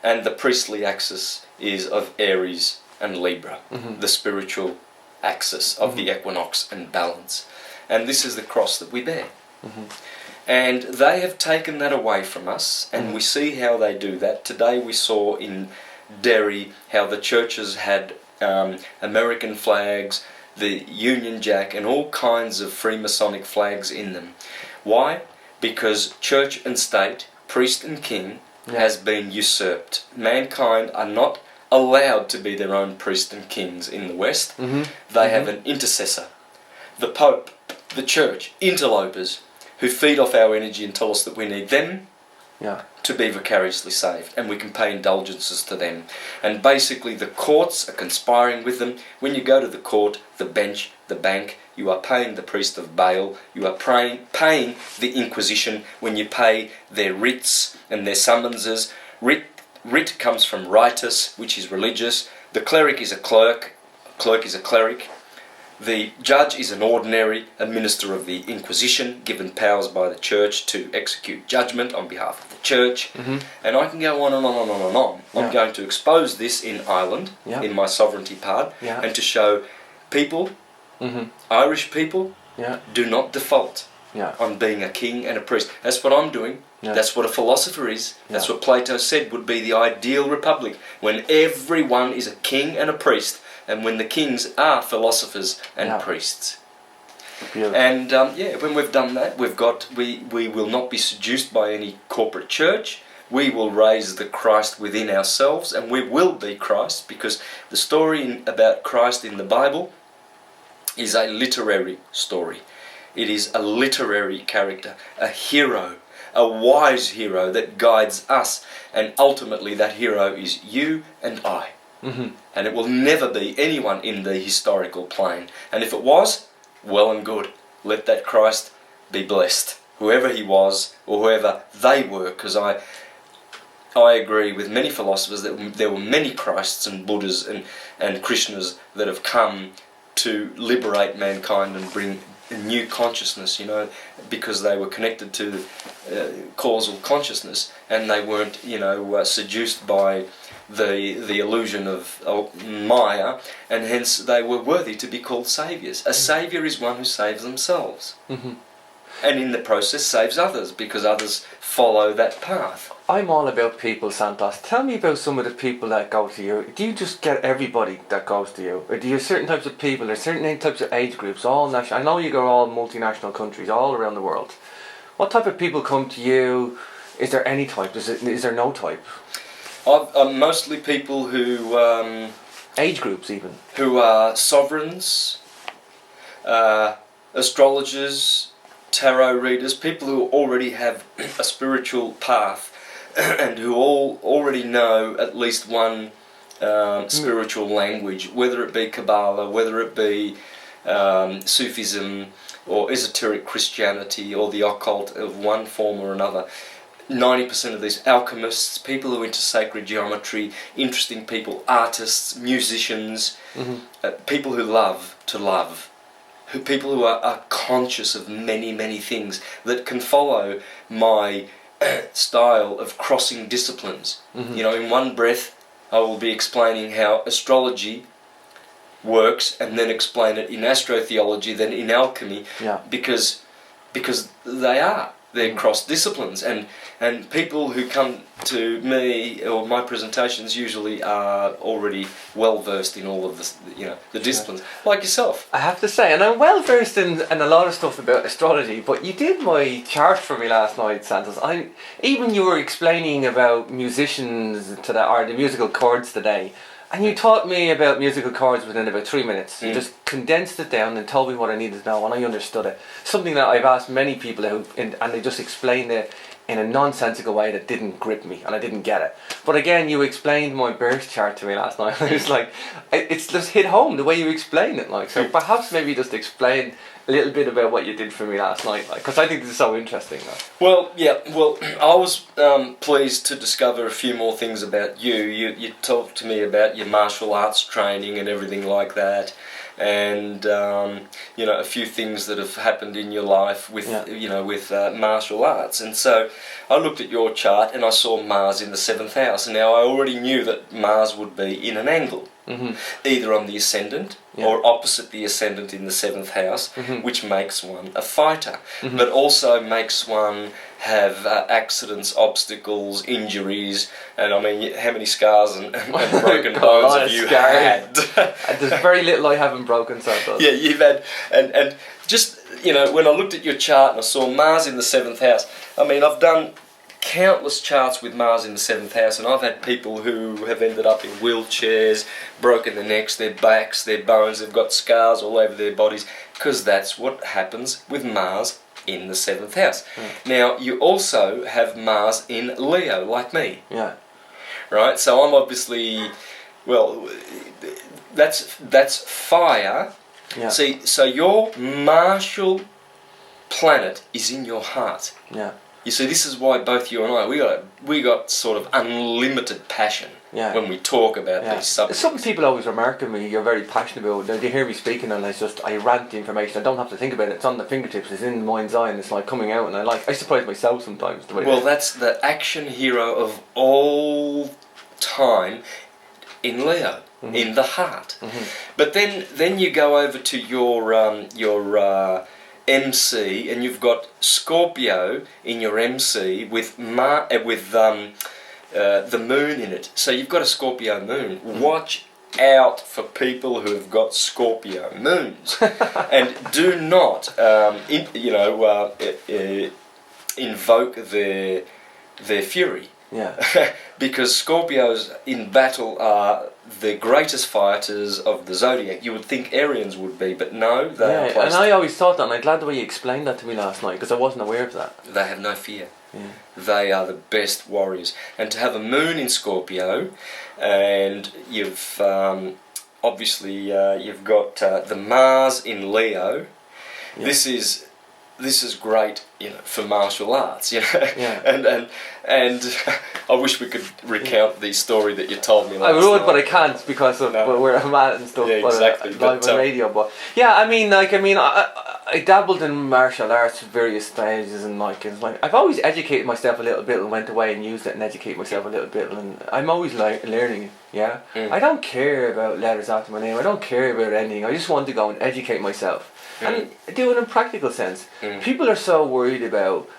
and the priestly axis is of Aries and Libra, the spiritual axis of the equinox and balance. And this is the cross that we bear. And they have taken that away from us, and we see how they do that. Today we saw in Derry how the churches had American flags, the Union Jack, and all kinds of Freemasonic flags in them. Why? Because church and state, priest and king, has been usurped. Mankind are not allowed to be their own priests and kings in the West. They have an intercessor. The Pope, the church, interlopers, who feed off our energy and tell us that we need them to be vicariously saved, and we can pay indulgences to them. And basically the courts are conspiring with them. When you go to the court, the bench, the bank, you are paying the priest of Baal, you are paying the Inquisition when you pay their writs and their summonses. Writ comes from ritus, which is religious. The cleric is a clerk is a cleric. The judge is an ordinary, a minister of the Inquisition, given powers by the church to execute judgment on behalf of the church. And I can go on and on and on and on. I'm going to expose this in Ireland, in my sovereignty part, and to show people, Irish people, do not default on being a king and a priest. That's what I'm doing. That's what a philosopher is. That's what Plato said would be the ideal republic, when everyone is a king and a priest, and when the kings are philosophers and priests. Beautiful. And when we've done that, we will not be seduced by any corporate church. We will raise the Christ within ourselves, and we will be Christ, because the story about Christ in the Bible is a literary story. It is a literary character, a hero, a wise hero that guides us, and ultimately that hero is you and I. And it will never be anyone in the historical plane. And if it was, well and good. Let that Christ be blessed, whoever he was or whoever they were, because I agree with many philosophers that there were many Christs and Buddhas and Krishnas that have come to liberate mankind and bring a new consciousness, because they were connected to causal consciousness, and they weren't, seduced by the illusion of Maya, and hence they were worthy to be called saviours. A saviour is one who saves themselves, and in the process saves others, because others follow that path. I'm all about people, Santos. Tell me about some of the people that go to you. Do you just get everybody that goes to you? Or do you have certain types of people, or certain types of age groups, all national? I know you go all multinational countries, all around the world. What type of people come to you? Is there any type? Is there no type? Mostly people who... age groups even. Who are sovereigns, astrologers, tarot readers, people who already have a spiritual path and who already know at least one spiritual language, whether it be Kabbalah, whether it be Sufism or esoteric Christianity or the occult of one form or another. 90% of these alchemists, people who are into sacred geometry, interesting people, artists, musicians, people who love to love, people who are conscious of many, many things that can follow my style of crossing disciplines. In one breath I will be explaining how astrology works, and then explain it in astrotheology, then in alchemy, because they are They're cross disciplines, and people who come to me or my presentations usually are already well versed in all of the disciplines, like yourself. I have to say, and I'm well versed in a lot of stuff about astrology, but you did my chart for me last night, Santos. Even you were explaining about musicians today, or the musical chords today, and you taught me about musical chords within about 3 minutes. You just condensed it down and told me what I needed to know, and I understood it. Something that I've asked many people and they just explained it in a nonsensical way that didn't grip me, and I didn't get it. But again, you explained my birth chart to me last night. It was like, it's just hit home the way you explained it. Like, so perhaps maybe just explain a little bit about what you did for me last night, like, because I think this is so interesting. Like. Well, I was pleased to discover a few more things about you. You talked to me about your martial arts training and everything like that, and a few things that have happened in your life with with martial arts. And so I looked at your chart and I saw Mars in the 7th house. Now I already knew that Mars would be in an angle, either on the ascendant or opposite the ascendant in the 7th house, which makes one a fighter, but also makes one have accidents, obstacles, injuries, and I mean, how many scars and broken bones have you had? There's very little I haven't broken, so yeah, you've had, and just, when I looked at your chart and I saw Mars in the 7th house, I mean, I've done countless charts with Mars in the 7th house, and I've had people who have ended up in wheelchairs, broken their necks, their backs, their bones, they've got scars all over their bodies, because that's what happens with Mars in the 7th house. Now, you also have Mars in Leo, like me. Yeah. Right? So I'm obviously, well, that's fire. Yeah. See, so your martial planet is in your heart. Yeah. You see, this is why both you and I, we got sort of unlimited passion when we talk about these subjects. Some people always remark on me, you're very passionate about it. They hear me speaking and I rant the information. I don't have to think about it. It's on the fingertips. It's in the mind's eye, and it's like coming out. And I surprise myself sometimes. Well, that's the action hero of all time in Leo, in the heart. But then you go over to your MC, and you've got Scorpio in your MC with the moon in it. So you've got a Scorpio moon. Watch out for people who have got Scorpio moons, and do not invoke their fury. Yeah. Because Scorpios in battle are the greatest fighters of the zodiac. You would think Arians would be, but no, they are placed. And I always thought that, and I'm glad the way you explained that to me last night, because I wasn't aware of that. They have no fear. Yeah. They are the best warriors. And to have a moon in Scorpio, and you've obviously you've got the Mars in Leo. Yeah. This is great, for martial arts, Yeah. and I wish we could recount the story that you told me last I would, night. but I can't because of where I'm at and stuff. Yeah, exactly. Live on radio, but yeah, I dabbled in martial arts at various stages, and it's like I've always educated myself a little bit and went away and used it and educated myself a little bit, and I'm always learning. Yeah, I don't care about letters after my name. I don't care about anything. I just want to go and educate myself. And do it in a practical sense. People are so worried about,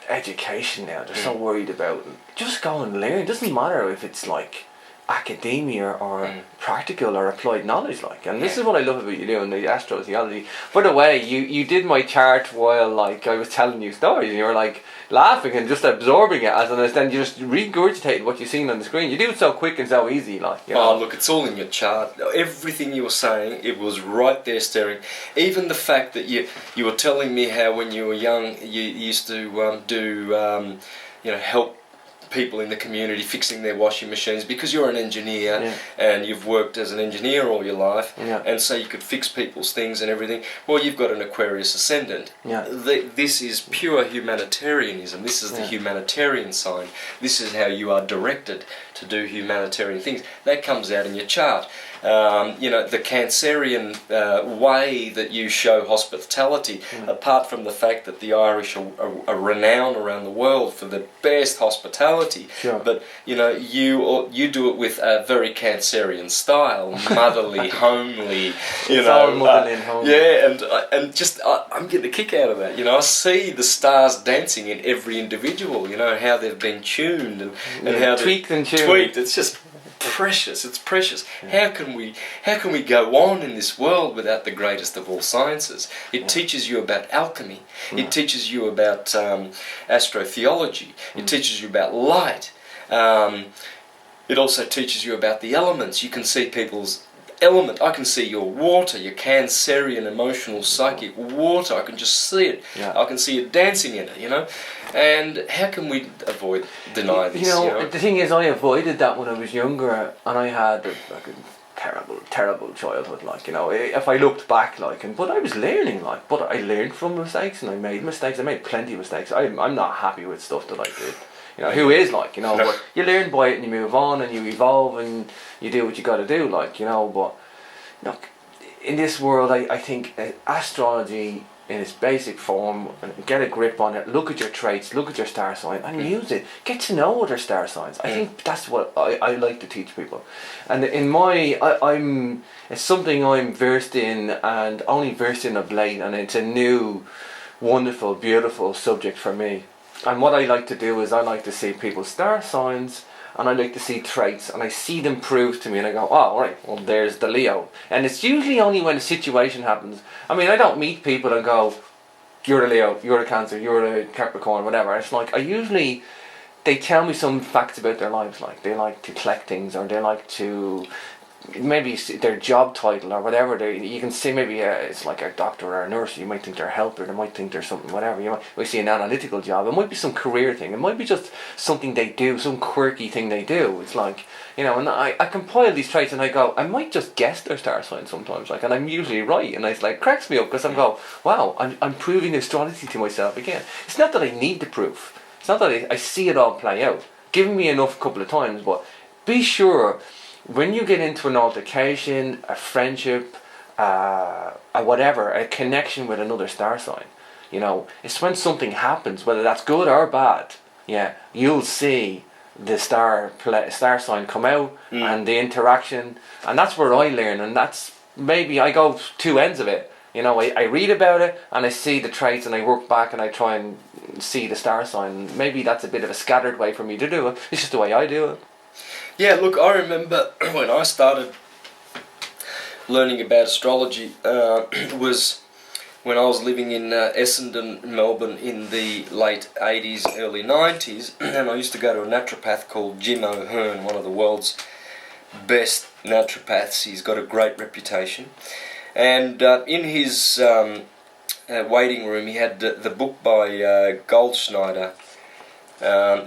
education now. They're so worried about just go and learn. It doesn't matter if it's like academia or practical or applied knowledge, and this is what I love about you doing the astrotheology. By the way, you did my chart while I was telling you stories, and you were laughing and just absorbing it and then you just regurgitated what you've seen on the screen. You do it so quick and so easy, Oh, look, it's all in your chart. Everything you were saying, it was right there staring. Even the fact that you were telling me how when you were young you used to help people in the community fixing their washing machines, because you're an engineer and you've worked as an engineer all your life, and so you could fix people's things and everything. Well, you've got an Aquarius ascendant. This is pure humanitarianism. This is the humanitarian sign. This is how you are directed to do humanitarian things. That comes out in your chart. The Cancerian way that you show hospitality, apart from the fact that the Irish are renowned around the world for the best hospitality, Sure. but you do it with a very Cancerian style, motherly, homely. All motherly and homely. Yeah, and just I'm getting a kick out of that. I see the stars dancing in every individual. How they've been tuned and how tweaked and tuned. Tweaked. It's just precious. It's precious. How can we go on in this world without the greatest of all sciences? It teaches you about alchemy. It teaches you about astrotheology. It teaches you about light. It also teaches you about the elements. You can see people's element. I can see your water, your Cancerian emotional psychic water. I can just see it. I can see it dancing in it, And how can we deny this? The thing is, I avoided that when I was younger, and I had a terrible childhood. If I looked back, but I was learning, but I learned from mistakes, and I made mistakes. I made plenty of mistakes. I'm not happy with stuff that I did. Who is but you learn by it and you move on and you evolve and you do what you got to do, but look, in this world, I think astrology in its basic form, get a grip on it, look at your traits, look at your star sign and use it. Get to know other star signs. I think that's what I like to teach people. And in it's something I'm versed in, and only versed in of late, and it's a new, wonderful, beautiful subject for me. And what I like to do is I like to see people's star signs, and I like to see traits, and I see them proved to me, and I go, oh, right, well, there's the Leo. And it's usually only when a situation happens. I mean, I don't meet people and go, you're a Leo, you're a Cancer, you're a Capricorn, whatever. It's they tell me some facts about their lives, they like to collect things, or they like to, maybe their job title or whatever. You can see maybe it's like a doctor or a nurse. You might think they're a helper. They might think they're something, whatever. You might see an analytical job. It might be some career thing. It might be just something they do, some quirky thing they do. It's and I compile these traits, and I go, I might just guess their star sign sometimes, and I'm usually right, and it's cracks me up, because I'm go, wow, I'm proving astrology to myself again. It's not that I need the proof. It's not that I see it all play out. Give me enough a couple of times, but be sure, when you get into an altercation, a friendship, a whatever, a connection with another star sign, it's when something happens, whether that's good or bad, you'll see the star sign come out and the interaction, and that's where I learn, and that's, maybe I go two ends of it. I read about it, and I see the traits, and I work back, and I try and see the star sign. Maybe that's a bit of a scattered way for me to do it. It's just the way I do it. Yeah, look, I remember when I started learning about astrology, was when I was living in Essendon, Melbourne, in the late 80s, early 90s, and I used to go to a naturopath called Jim O'Hearn, one of the world's best naturopaths. He's got a great reputation. And in his waiting room, he had the book by Goldschneider,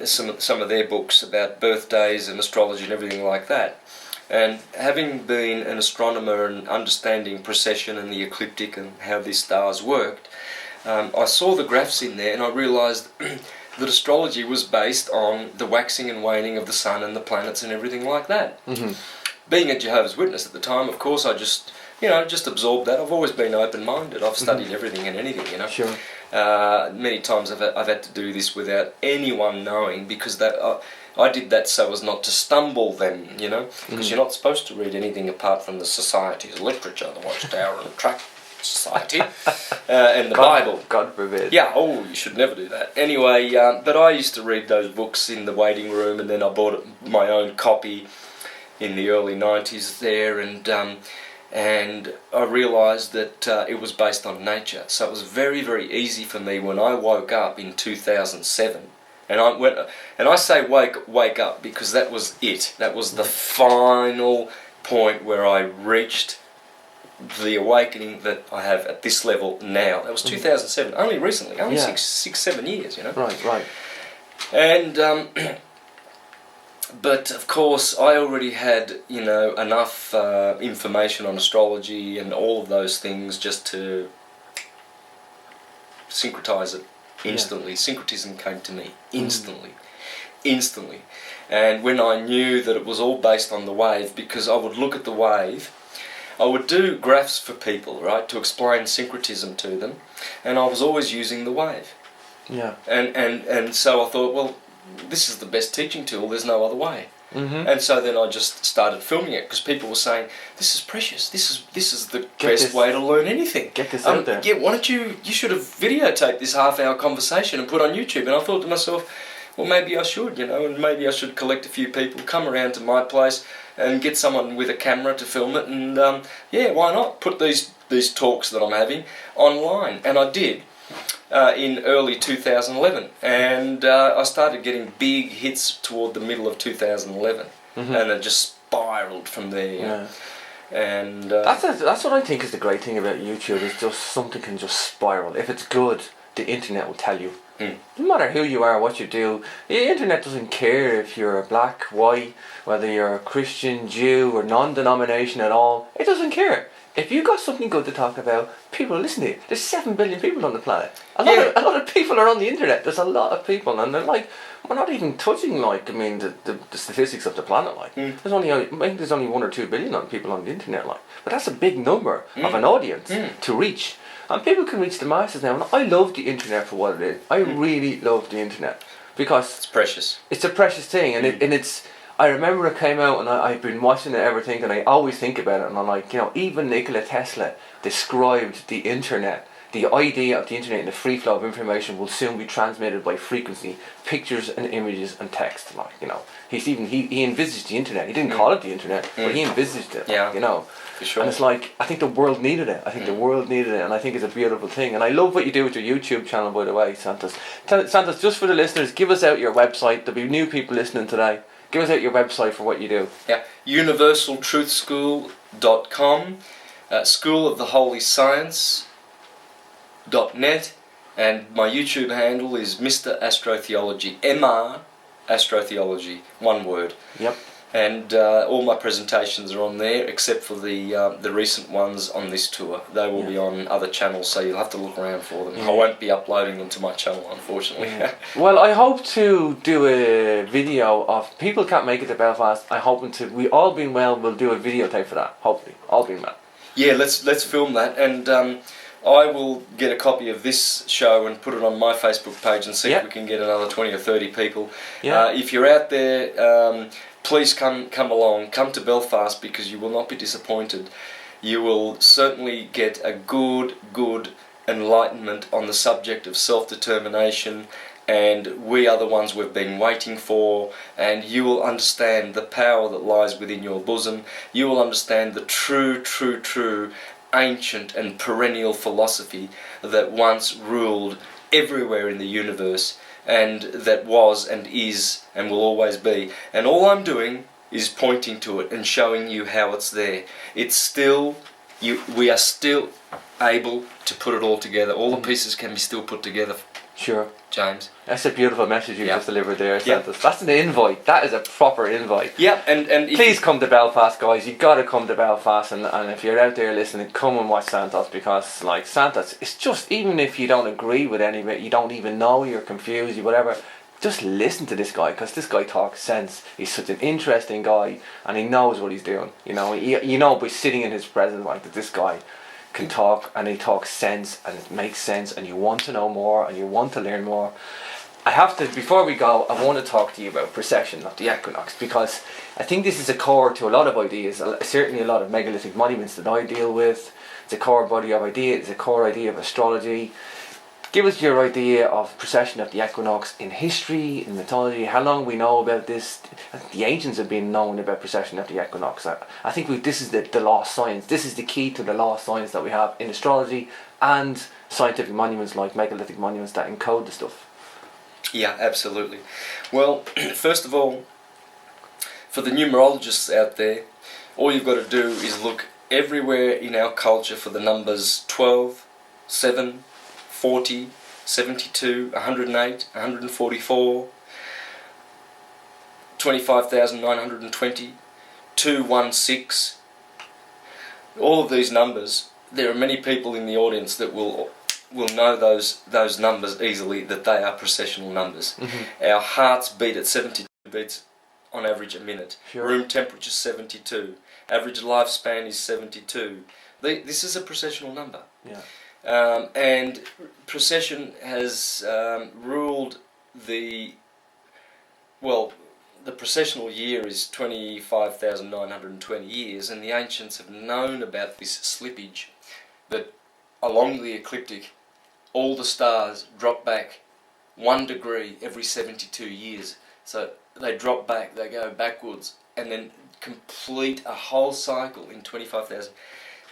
some of their books about birthdays and astrology and everything like that. And having been an astronomer and understanding precession and the ecliptic and how these stars worked, I saw the graphs in there, and I realised that astrology was based on the waxing and waning of the sun and the planets and everything like that. Mm-hmm. Being a Jehovah's Witness at the time, of course, I just absorbed that. I've always been open-minded. I've studied everything and anything, Sure. Many times I've had to do this without anyone knowing, because I did that so as not to stumble them, because you're not supposed to read anything apart from the Society's literature, the Watchtower and the Tract Society, and the Bible. God forbid. Yeah, you should never do that. Anyway, but I used to read those books in the waiting room, and then I bought my own copy in the early 90s there, and I realised that it was based on nature. So it was very, very easy for me when I woke up in 2007. And I say wake up because that was it. That was the final point where I reached the awakening that I have at this level now. That was 2007, only recently, only 6-7 years, Right. And but of course, I already had enough information on astrology and all of those things just to syncretize it instantly. Syncretism came to me instantly. instantly. And when I knew that it was all based on the wave, because I would look at the wave, I would do graphs for people, right, to explain syncretism to them, and I was always using the wave. Yeah. And so I thought, well, this is the best teaching tool, there's no other way. Mm-hmm. And so then I just started filming it, because people were saying, this is precious, this is the best way to learn anything. Get this out there. Yeah, why don't you should have videotaped this half-hour conversation and put on YouTube. And I thought to myself, well, maybe I should, and maybe I should collect a few people, come around to my place and get someone with a camera to film it, and why not put these talks that I'm having online. And I did. In early 2011, and I started getting big hits toward the middle of 2011, and it just spiraled from there. Yeah. And that's what I think is the great thing about YouTube, is just something can just spiral. If it's good, the internet will tell you. No matter who you are, what you do, the internet doesn't care if you're black, white, whether you're a Christian, Jew, or non-denomination at all. It doesn't care. If you got something good to talk about, people listen to you. There's 7 billion people on the planet. A lot of people are on the internet. There's a lot of people, and they're like, we're not even touching the statistics of the planet. There's only 1 or 2 billion people on the internet. But that's a big number of an audience to reach, and people can reach the masses now. And I love the internet for what it is. I really love the internet because it's precious. It's a precious thing, and it's. I remember it came out, and I've been watching it ever since, and I always think about it, and I'm like, even Nikola Tesla described the internet, the idea of the internet and the free flow of information will soon be transmitted by frequency, pictures and images and text. He envisaged the internet. He didn't call it the internet, but he envisaged it. For sure. And it's like, I think the world needed it. The world needed it, and I think it's a beautiful thing. And I love what you do with your YouTube channel, by the way, Santos. Santos, just for the listeners, give us out your website. There'll be new people listening today. Give us out your website for what you do. Yeah, universaltruthschool.com, School of the Holy Science.net, and my YouTube handle is Mr. Astrotheology, MR Astrotheology, one word. Yep. And all my presentations are on there, except for the recent ones on this tour. They will be on other channels, so you'll have to look around for them. I won't be uploading them to my channel, unfortunately. Well, I hope to do a video of, people can't make it to Belfast. I'm hoping to, we all being well, we'll do a videotape for that, hopefully, all being well. Yeah, let's film that, and I will get a copy of this show and put it on my Facebook page and see if we can get another 20 or 30 people. If you're out there, please come along, come to Belfast, because you will not be disappointed. You will certainly get a good enlightenment on the subject of self-determination, and we are the ones we've been waiting for, and you will understand the power that lies within your bosom. You will understand the true ancient and perennial philosophy that once ruled everywhere in the universe, and that was and is and will always be. And all I'm doing is pointing to it and showing you how it's there. It's still, we are still able to put it all together. All the pieces can be still put together. Sure. James. That's a beautiful message you just delivered there, Santos. That's an invite. That is a proper invite. Yeah, and please come to Belfast, guys. You got to come to Belfast, and if you're out there listening, come and watch Santos, because Santos, it's just, even if you don't agree with any of it, you don't even know, you're confused, you whatever, just listen to this guy, because this guy talks sense. He's such an interesting guy, and he knows what he's doing. By sitting in his presence, that this guy can talk, and he talks sense, and it makes sense, and you want to know more, and you want to learn more. I have to, before we go, I want to talk to you about precession of the equinox, because I think this is a core to a lot of ideas, certainly a lot of megalithic monuments that I deal with. It's a core body of idea, it's a core idea of astrology. Give us your idea of precession of the equinox in history, in mythology, how long we know about this. The ancients have been known about precession of the equinox. I think this is the lost science. This is the key to the lost science that we have in astrology and scientific monuments like megalithic monuments that encode the stuff. Yeah, absolutely. Well, first of all, for the numerologists out there, all you've got to do is look everywhere in our culture for the numbers 12, 7, 40, 72, 108, 144, 25,920, 216. All of these numbers, there are many people in the audience that will will know those numbers easily, that they are processional numbers. Our hearts beat at 72 beats on average a minute. Sure. Room temperature 72. Average lifespan is 72. This is a processional number. Yeah. And procession has ruled the processional year is 25,920 years, and the ancients have known about this slippage, that along the ecliptic all the stars drop back 1 degree every 72 years. So they drop back, they go backwards, and then complete a whole cycle in 25,000.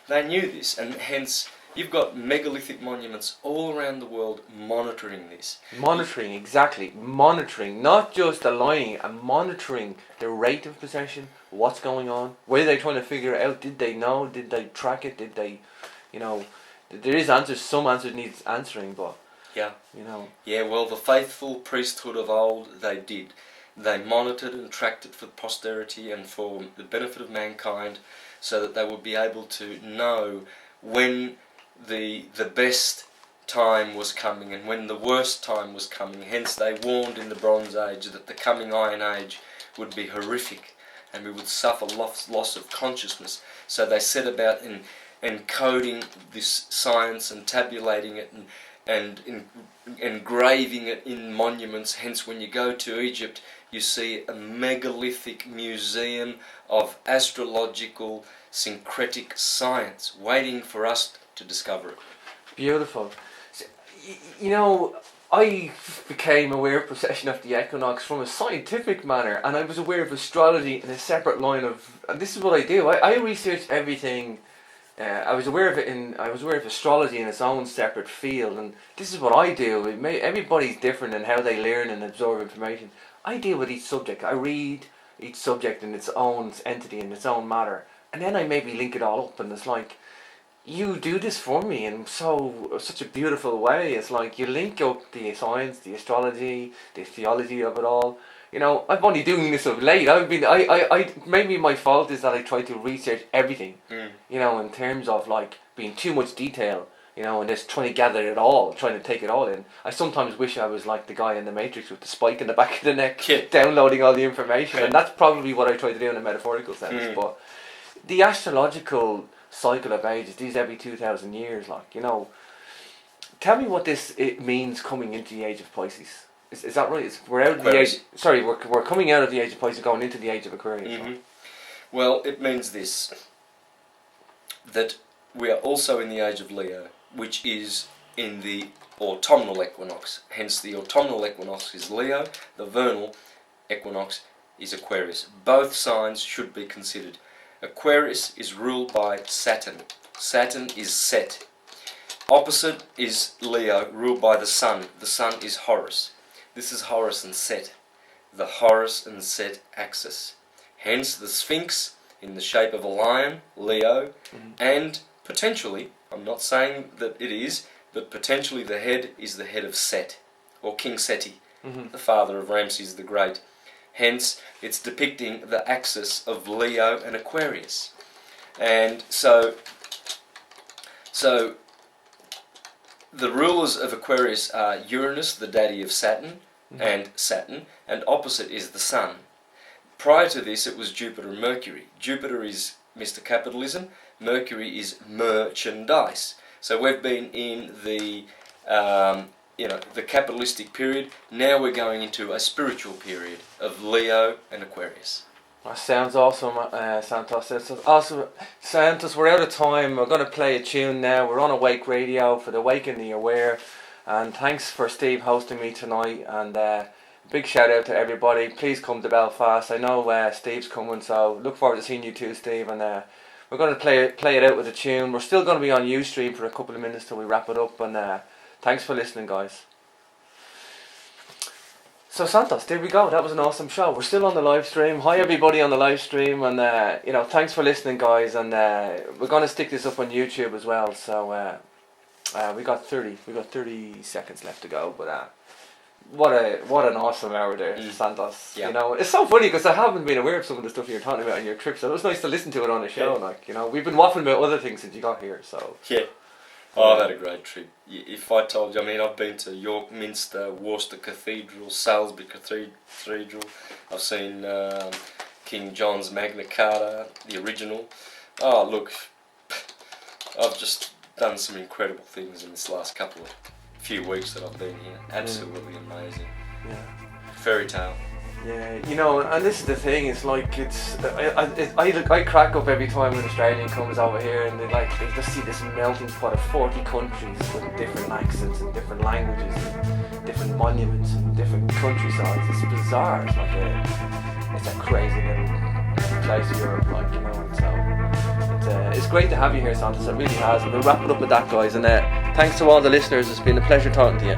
They knew this, and hence you've got megalithic monuments all around the world monitoring this. Monitoring, exactly. Monitoring, not just aligning, and monitoring the rate of possession, what's going on. Were they trying to figure it out? Did they know? Did they track it? Did they, there is answers, some answers needs answering, but, Yeah. Yeah, well, the faithful priesthood of old, they did. They monitored and tracked it for posterity and for the benefit of mankind, so that they would be able to know when the best time was coming and when the worst time was coming. Hence they warned in the Bronze Age that the coming Iron Age would be horrific and we would suffer loss of consciousness. So they set about encoding this science and tabulating it and engraving it in monuments. Hence when you go to Egypt, you see a megalithic museum of astrological syncretic science waiting for us to discover it. Beautiful. So, I became aware of precession of the equinox from a scientific manner, and I was aware of astrology in a separate line of. And this is what I do. I research everything. I was aware of astrology in its own separate field, and this is what I do. Everybody's different in how they learn and absorb information. I deal with each subject. I read each subject in its own entity, in its own matter, and then I maybe link it all up, and it's like, you do this for me in such a beautiful way. It's like you link up the science, the astrology, the theology of it all. I'm only doing this of late. Maybe my fault is that I try to research everything. In terms of like being too much detail. And just trying to gather it all, trying to take it all in. I sometimes wish I was like the guy in the Matrix with the spike in the back of the neck, downloading all the information, and that's probably what I try to do in a metaphorical sense. But the astrological cycle of ages, these every 2,000 years, tell me what it means coming into the age of Pisces. Is that right? We're out of the age. Sorry, we're coming out of the age of Pisces, going into the age of Aquarius. Right? Well, it means this: that we are also in the age of Leo, which is in the autumnal equinox. Hence, the autumnal equinox is Leo. The vernal equinox is Aquarius. Both signs should be considered. Aquarius is ruled by Saturn. Saturn is Set. Opposite is Leo, ruled by the Sun. The Sun is Horus. This is Horus and Set, the Horus and Set axis. Hence the Sphinx in the shape of a lion, Leo, and potentially, I'm not saying that it is, but potentially the head is the head of Set, or King Seti, the father of Ramses the Great. Hence, it's depicting the axis of Leo and Aquarius. And so the rulers of Aquarius are Uranus, the daddy of Saturn, and opposite is the Sun. Prior to this, it was Jupiter and Mercury. Jupiter is Mr. Capitalism, Mercury is merchandise. So we've been in the the capitalistic period. Now we're going into a spiritual period of Leo and Aquarius. That sounds awesome, Santos. It's awesome. Santos, we're out of time. We're going to play a tune now. We're on Awake Radio for the Awake and the Aware. And thanks for Steve hosting me tonight. And big shout out to everybody. Please come to Belfast. I know Steve's coming, so look forward to seeing you too, Steve. And we're going to play it out with a tune. We're still going to be on Ustream for a couple of minutes till we wrap it up. And thanks for listening, guys. So Santos, there we go. That was an awesome show. We're still on the live stream. Hi everybody on the live stream, and thanks for listening, guys. And we're going to stick this up on YouTube as well. So we got 30 seconds left to go. But what an awesome hour there, Santos. Yeah. It's so funny because I haven't been aware of some of the stuff you're talking about on your trip. So it was nice to listen to it on the show. We've been waffling about other things since you got here. So yeah. Oh, I've had a great trip. If I told you, I mean, I've been to York Minster, Worcester Cathedral, Salisbury Cathedral. I've seen King John's Magna Carta, the original. Oh, look, I've just done some incredible things in this last few weeks that I've been here. Absolutely amazing. Yeah. Fairy tale. Yeah, you know, and this is the thing. It's like I crack up every time an Australian comes over here, and they just see this melting pot of 40 countries with different accents and different languages and different monuments and different countrysides. It's bizarre. It's like it's a crazy little place of Europe, like, you know. So it's great to have you here, Santos. It really has. And we'll wrap it up with that, guys. And thanks to all the listeners. It's been a pleasure talking to you.